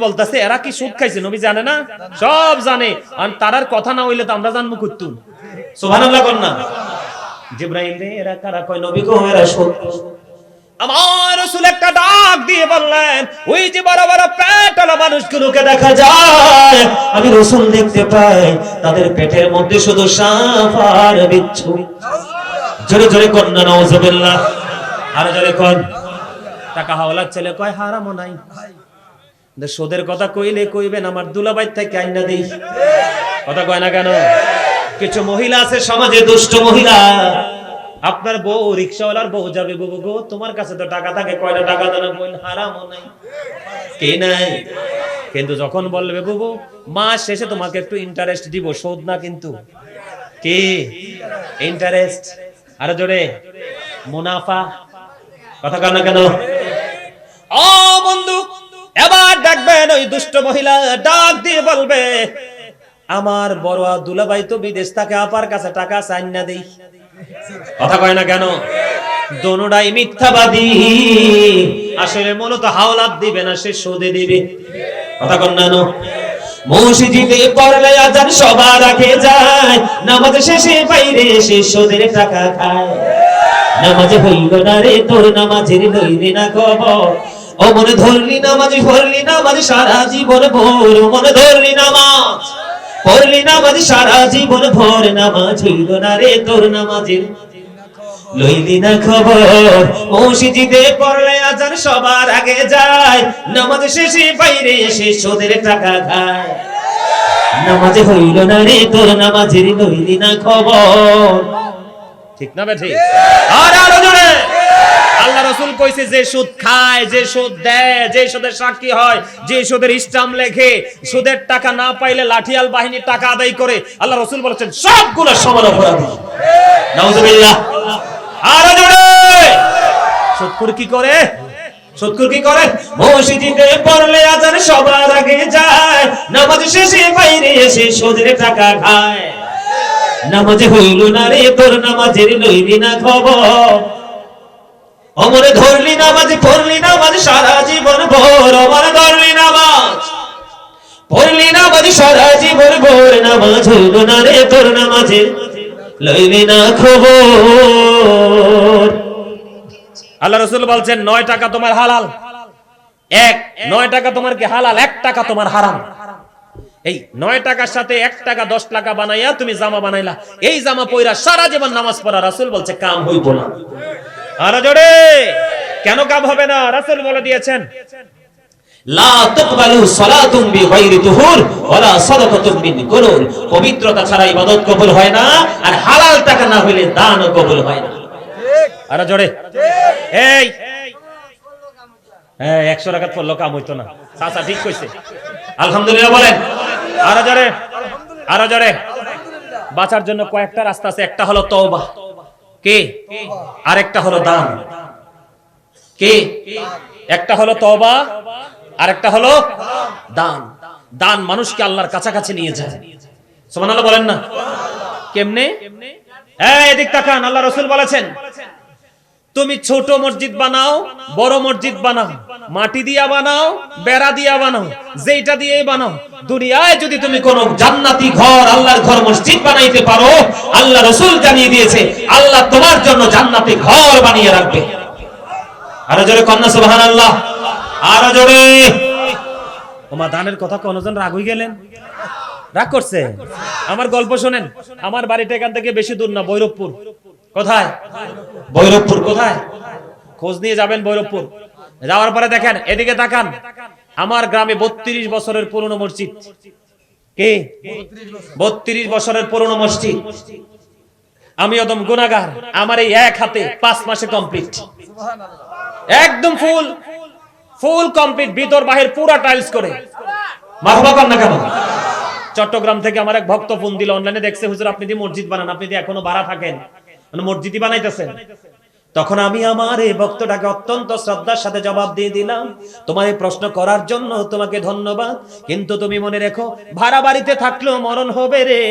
বলতেছে এরা কি সুদ খাইছে? নবী জানে না? সব জানে। আর তারার কথা না হইলে তো আমরা জানবো কইতুম। সুবহানাল্লাহ কোন না? জিবরাইল রে এরা কারা? কয় নবী গো এরা সুদ। আমার রাসূল একটা ডাক দিয়ে বললেন, ওই যে বড় বড় পেটওয়ালা মানুষগুলোকে দেখা যায়, আমি রাসূল দেখতে পাই তাদের পেটের মধ্যে শুধু সাপ আর বিচ্ছু। জোরে জোরে কোন না নাউজুবিল্লাহ। আর জোরে কোন। টাকা হাওলার ছেলে কয় হারামও নাই। সুদের কথা কইলে কইবেন আমার দুলাভাই থেকে আইনা দেই। কথা কয় না কেন? কিছু মহিলা আছে সমাজে, দুষ্ট মহিলা। আপনার বউ রিকশাওয়ালার বউ যাবে, বাবু গো তোমার কাছে তো টাকা থাকে, কয়টা টাকা দেন? বলেন হারামও নাই, কে নাই। কিন্তু যখন বলবে বাবু মাস শেষে তোমাকে একটু ইন্টারেস্ট দিব, সুদ না কিন্তু, কি ইন্টারেস্ট। আর জোরে মুনাফা। কথা কয় না কেন? ও বন্ধু, এবার দেখবেন ওই দুষ্ট মহিলা ডাক দিয়ে বলবে, আমার বড় দুলাভাই তো বিদেশ থাকে, আপার কাছে টাকা চাই না দেই। কথা কয় না কেন? দোনোটাই মিথ্যাবাদী। আসলে মূলত হাওলাত দিবে না, সে সুদে দিবে। কথা কন না? মসজিদে পড়লে আজান সবার আগে যায়, নামাজ শেষে বাইরে সে সুদের টাকা খায়। নামাজ হইল না রে তোর, নামাজের লইলি না খবর। ও মনে ধরলি নামাজ, পড়লি নামাজ সারা জীবন ভোর। মনে ধরলি নামাজ, পড়লি নামাজ সারা জীবন ভোর। নামাজ হইল না রে তোর, নামাজের লইলি না খবর। মসজিদে পড়লে আজান সবার আগে যায়, নামাজ শেষে বাইরে এসে সুদের টাকা খায়। নামাজ হইল না রে তোর, নামাজের লইলি না খবর। ঠিক না বেঠিক? আর আরো জোরে। আল্লাহ রাসূল কইছে যে সুদ খায়, যে সুদ দেয়, যে সুদের সাক্ষী হয়, যে সুদের স্টাম্প লেখে, সুদের টাকা না পাইলে লাঠিয়াল বাহিনী টাকা আদায় করে, আল্লাহ রাসূল বলেছেন সবগুলো সমান অপরাধী। নাউজুবিল্লাহ। আরো জোরে। সুদখোর কি করে? সুদখোর কি করে? মসজিদে পড়লে আজান সবার আগে যায়, নামাজ শেষে বাইরে এসে সুদের টাকা খায়। নামাজ হইল না রে তোর, নামাজের লইলি না খবর। অমরে ধরলি নামাজ, পড়লি নামাজ সারা জীবন ভোর। অমরে ধরলি নামাজ, পড়লি নামাজ সারা জীবন ভোর। নামাজ হইল না রে তোর, নামাজের লইলি না খবর। আল্লাহ রাসূল বলছেন 9 টাকা তোমার হালাল, 9 টাকা তোমার কি হালাল, 1 টাকা তোমার হারাম। এই 9 টাকার সাথে 1 টাকা 10 টাকা বানাইয়া তুমি জামা বানাইলা, এই জামা পয়রা সারা জীবন নামাজ পড়া, রাসূল বলছে কাম হইব না। আর জোরে। কেন কাম হবে না? রাসূল বলে দিয়েছেন, লা তাকবালু সালাতুম বিগাইরি তুহুর ওয়ালা সাদাকাতুম মিন গুরুর। পবিত্রতা ছাড়া ইবাদত কবুল হয় না, আর হালাল টাকা না হইলে দানও কবুল হয় না। ঠিক। আর জোরে। এই 100 রাকাত পড়লো কাম হইতো না। চাচা ঠিক কইছে, আলহামদুলিল্লাহ বলেন। আর জোরে, আর জোরে। বাঁচার জন্য কয়েকটা রাস্তা আছে। একটা হলো তওবা, কি? আরেকটা হলো দান, কি? একটা হলো তওবা, আরেকটা হলো দান। দান মানুষকে আল্লাহর কাছাকাছি নিয়ে যায়। সুবহানাল্লাহ বলেন না? কেমনে? এদিক তাকান। আল্লাহ রাসূল বলেছেন, তুমি ছোট মসজিদ বানাও, বড় মসজিদ বানাও, মাটি দিয়া বানাও, বেড়া দিয়া বানাও, যেটা দিয়েই বানাও, দুনিয়ায় যদি তুমি কোন জান্নাতি ঘর, আল্লাহর ঘর, মসজিদ বানাইতে পারো, আল্লাহ রাসূল জানিয়ে দিয়েছে আল্লাহ তোমার জন্য জান্নাতি ঘর বানিয়ে রাখবে। আরো জোরে কন্না সুবহানাল্লাহ। আরো জোরে। ওমা দানের কথা কোনজন রাগ হই গেলেন? রাগ করছে? আমার গল্প শুনেন। আমার বাড়িটা এখান থেকে বেশি দূর না, ভৈরবপুর। কোথায়? ভৈরবপুর। কোথায়? খোঁজ নিয়ে যাবেন ভৈরবপুর। যাওয়ার পরে দেখেন, এদিকে তাকান, আমার গ্রামে 32 বছরের পুরনো মসজিদ। কি? 32 বছরের পুরনো মসজিদ। আমি একদম গুনাহগার। আমার এই এক হাতে 5 মাসে কমপ্লিট, একদম ফুল কমপ্লিট, ভিতর বাহির পুরো টাইলস করে। মারহাবা কর না কেন? চট্টগ্রাম থেকে আমার এক ভক্ত ফোন দিল, অনলাইনে দেখছে, হুজুর আপনি দি মসজিদ বানান, আপনি দি এখনো ভাড়া থাকেন, মানে মসজিদই বানাইতেছেন। তখন আমি আমার এই বক্তটাকে অত্যন্ত শ্রদ্ধার সাথে জবাব দিয়ে দিলাম, তোমার এই প্রশ্ন করার জন্য তোমাকে ধন্যবাদ, কিন্তু তুমি মনে রেখো ভাড়া বাড়িতে থাকলেও মরণ হবে রে,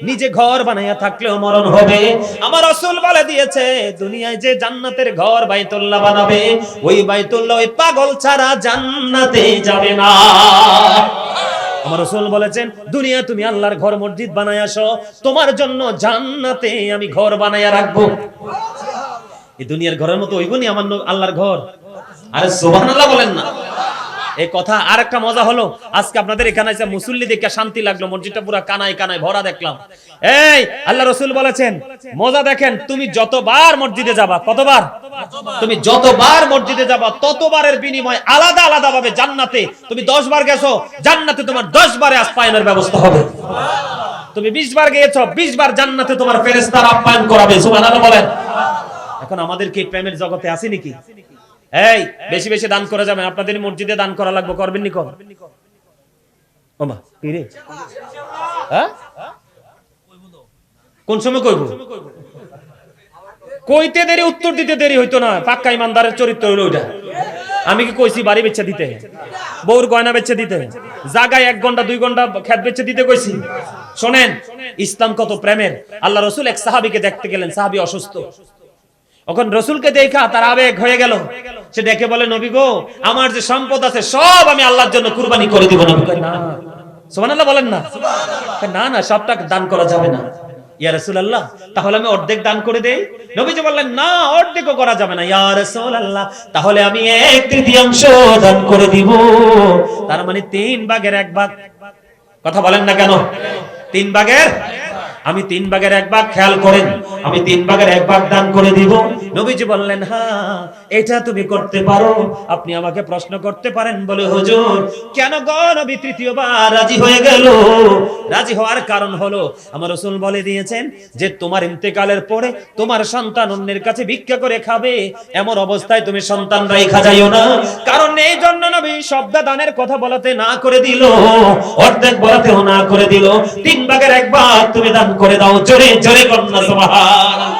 নিজে ঘর বানাইয়া থাকলেও মরণ হবে। আমার রাসূল বলে দিয়েছে দুনিয়ায় যে জান্নাতের ঘর বাইতুল্লাহ বানাবে, ওই বাইতুল্লাহ ওই পাগল ছাড়া জান্নাতে যাবে না। আমার রাসূল বলেছেন দুনিয়া তুমি আল্লাহর ঘর মসজিদ বানায় আসো, তোমার জন্য জান্নাতে আমি ঘর বানাইয়া রাখবো। এই দুনিয়ার ঘরের মতো হইবনি আমার আল্লাহর ঘর? আরে সুবহানাল্লাহ বলেন না। এই কথা আরেকটা মজা হলো, আজকে আপনাদের এখানে এসে মুসল্লি দেখে শান্তি লাগলো, মসজিদটা পুরো কানায় কানায় ভরা দেখলাম। এই আল্লাহ রাসূল বলেছেন মজা দেখেন, তুমি যতবার মসজিদে যাবা, কতবার? তুমি যতবার মসজিদে যাবা ততবারের বিনিময়ে আলাদা আলাদা ভাবে জান্নাতে, তুমি 10 বার গেছো, জান্নাতে তোমার 10 বারে আপ্যায়নের ব্যবস্থা হবে। তুমি 20 বার গিয়েছো, 20 বার জান্নাতে তোমার ফেরেশতারা আপ্যায়ন করাবে। সুবহানাল্লাহ বলেন। এখন আমাদের কি প্রেমের জগতে আছে নাকি? এই বেশি বেশি দান করে যাবেন, আপনাদের মসজিদে দান করা লাগবে, করবেন নি? কর ওমা কি রে, হ্যাঁ কোন সময় কইব? কইতে দেরি, উত্তর দিতে দেরি হইতো না। পাক্কা ইমানদারের চরিত্র হলো ওইটা। আমি কি কইছি বাড়ি বেচে দিতে, বউর গয়না বেচে দিতে, জায়গায় 1 ঘন্টা 2 ঘন্টা খেত বেচে দিতে কইছি? শোনেন ইসলাম কত প্রেমের। আল্লাহ রাসূল এক সাহাবীকে দেখতে গেলেন, সাহাবী অসুস্থ। এখন রাসূলকে দেখা তার আবেগ হয়ে গেল, সে ডেকে বলে নবী গো, আমার যে সম্পদ আছে সব আমি আল্লাহর জন্য কুরবানি করে দিব। নবী কয় না, সুবহানাল্লাহ বলেন না। না না, সবটা দান করা যাবে না। ইয়া রাসূলুল্লাহ তাহলে আমি অর্ধেক দান করে দেই? নবীজি বললেন না, অর্ধেকও করা যাবে না। ইয়া রাসূলুল্লাহ তাহলে আমি 1/3 দান করে দিব। তার মানে 3 ভাগের 1 ভাগ। কথা বলেন না কেন? 3 ভাগের, আমি 3 ভাগের 1 ভাগ, খেয়াল করেন, আমি 3 ভাগের 1 ভাগ দান করে দিব। নবীজি বললেন হ্যাঁ এটা তুমি করতে পারো। আপনি আমাকে প্রশ্ন করতে পারেন, বলে হুজুর কেন গো নবী তৃতীয়বার রাজি হয়ে গেল? রাজি হওয়ার কারণ হলো আমার রাসূল বলে দিয়েছেন যে তোমার ইন্তেকালের পরে তোমার সন্তান অন্যের কাছে ভিক্ষা করে খাবে, এমন অবস্থায় তুমি সন্তান রাইখা যাইও না। কারণ এই জন্য নবী শব্দ দানের কথা বলাতে না করে দিল, অর্ধেক বলাতেও না করে দিল। 3 ভাগের 1 ভাগ তুমি দান করে দাও। জোরে জোরে কন্যা সুবহানাল্লাহ।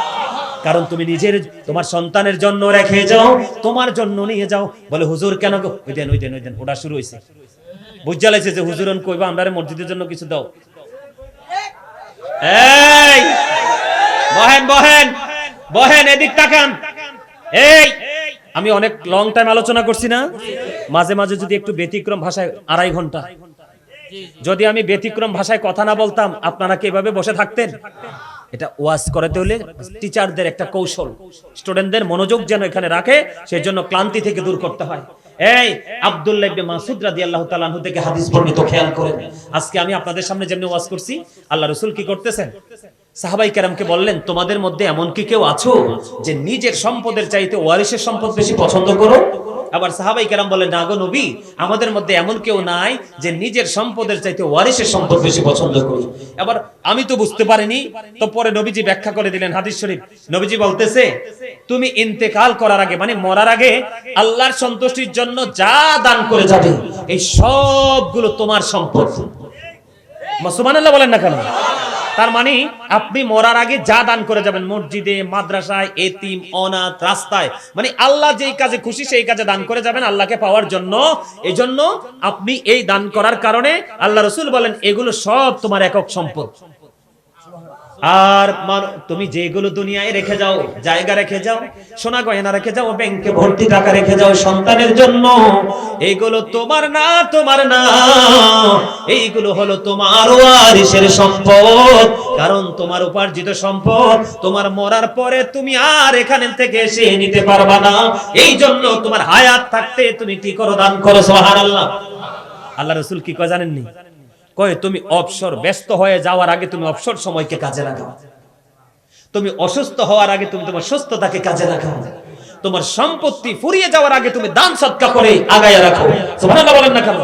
কারণ তুমি নিজের তোমার সন্তানের জন্য রেখে যাও, তোমার জন্য নিয়ে যাও। বলে হুজুর কেন গো? ওই দেন ওটা শুরু হইছে, বুঝা লাইছে যে হুজুরন কইবা আমরা মসজিদের জন্য কিছু দাও। এই বহেন বহেন বহেন, এদিক তাকান। এই আমি অনেক লং টাইম আলোচনা করছি না, মাঝে মাঝে যদি একটু ব্যতিক্রম ভাষায় 2.5 ঘন্টা, যদি আমি ব্যতিক্রম ভাষায় কথা না বলতাম আপনারা কি এভাবে বসে থাকতেন? এটা ওয়াজ করাতে হলে টিচারদের একটা কৌশল, স্টুডেন্টদের মনোযোগ যেন এখানে রাখে, সেই জন্য ক্লান্তি থেকে দূর করতে হয়। এই আব্দুল্লাহ ইবনে মাসউদ রাদিয়াল্লাহু তাআলা আনহু থেকে হাদিস বর্ণিত, খেয়াল করেন। আজকে আমি আপনাদের সামনে যেমনি ওয়াজ করছি, আল্লাহ রাসূল কি করতেছেন? সাহাবায়ে কেরামকে বললেন তোমাদের মধ্যে এমন কি কেউ আছো যে নিজের সম্পদের চাইতে ওয়ারিসের সম্পদ বেশি পছন্দ করো? আবার সাহাবায়ে কেরাম বলেন না গো নবী, আমাদের মধ্যে এমন কেউ নাই যে নিজের সম্পদের চাইতে ওয়ারিসের সম্পদ বেশি পছন্দ করি। আবার আমি তো বুঝতে পারিনি, তো পরে নবীজি ব্যাখ্যা করে দিলেন হাদিস শরীফ। নবীজি বলতেছে তুমি ইন্তেকাল করার আগে, মানে মরার আগে আল্লাহর সন্তুষ্টির জন্য যা দান করে যাবে এই সবগুলো তোমার সম্পদ। সুবহানাল্লাহ বলেন না কেন? তার মানে আপনি মরার আগে যা দান করে যাবেন, মসজিদে, মাদ্রাসায়, এতিম, অনাথ, রাস্তায়, মানে আল্লাহ যেই কাজে খুশি সেই কাজে দান করে যাবেন আল্লাহকে পাওয়ার জন্য। এই জন্য আপনি এই দান করার কারণে আল্লাহ রাসূল বলেন এগুলো সব তোমার একক সম্পদ। আর তুমি যেগুলো দুনিয়ায় রেখে যাও, জায়গা রেখে যাও, সোনা গয়না রেখে যাও, ব্যাংকে ভর্তি টাকা রেখে যাও সন্তানের জন্য, এইগুলো তোমার না, তোমার না, এইগুলো হলো তোমার ওয়ারিসের সম্পদ। কারণ তোমার উপার্জিত সম্পদ তোমার মরার পরে তুমি আর এখান থেকে এসে নিতে পারবা না। এই জন্য তোমার হায়াত থাকতে তুমি কি করো? দান করো। সুবহানাল্লাহ। আল্লাহ রাসূল কি কয় জানেননি? কয় তুমি অবসর ব্যস্ত হয়ে যাওয়ার আগে তুমি অবসর সময়কে কাজে লাগাও, তুমি অসুস্থ হওয়ার আগে তুমি তোমার সুস্থতাকে কাজে লাগাও, তোমার সম্পত্তি ফুরিয়ে যাওয়ার আগে তুমি দান সদকা করে আগায় রাখো। সুবহানাল্লাহ বলেন না কেন?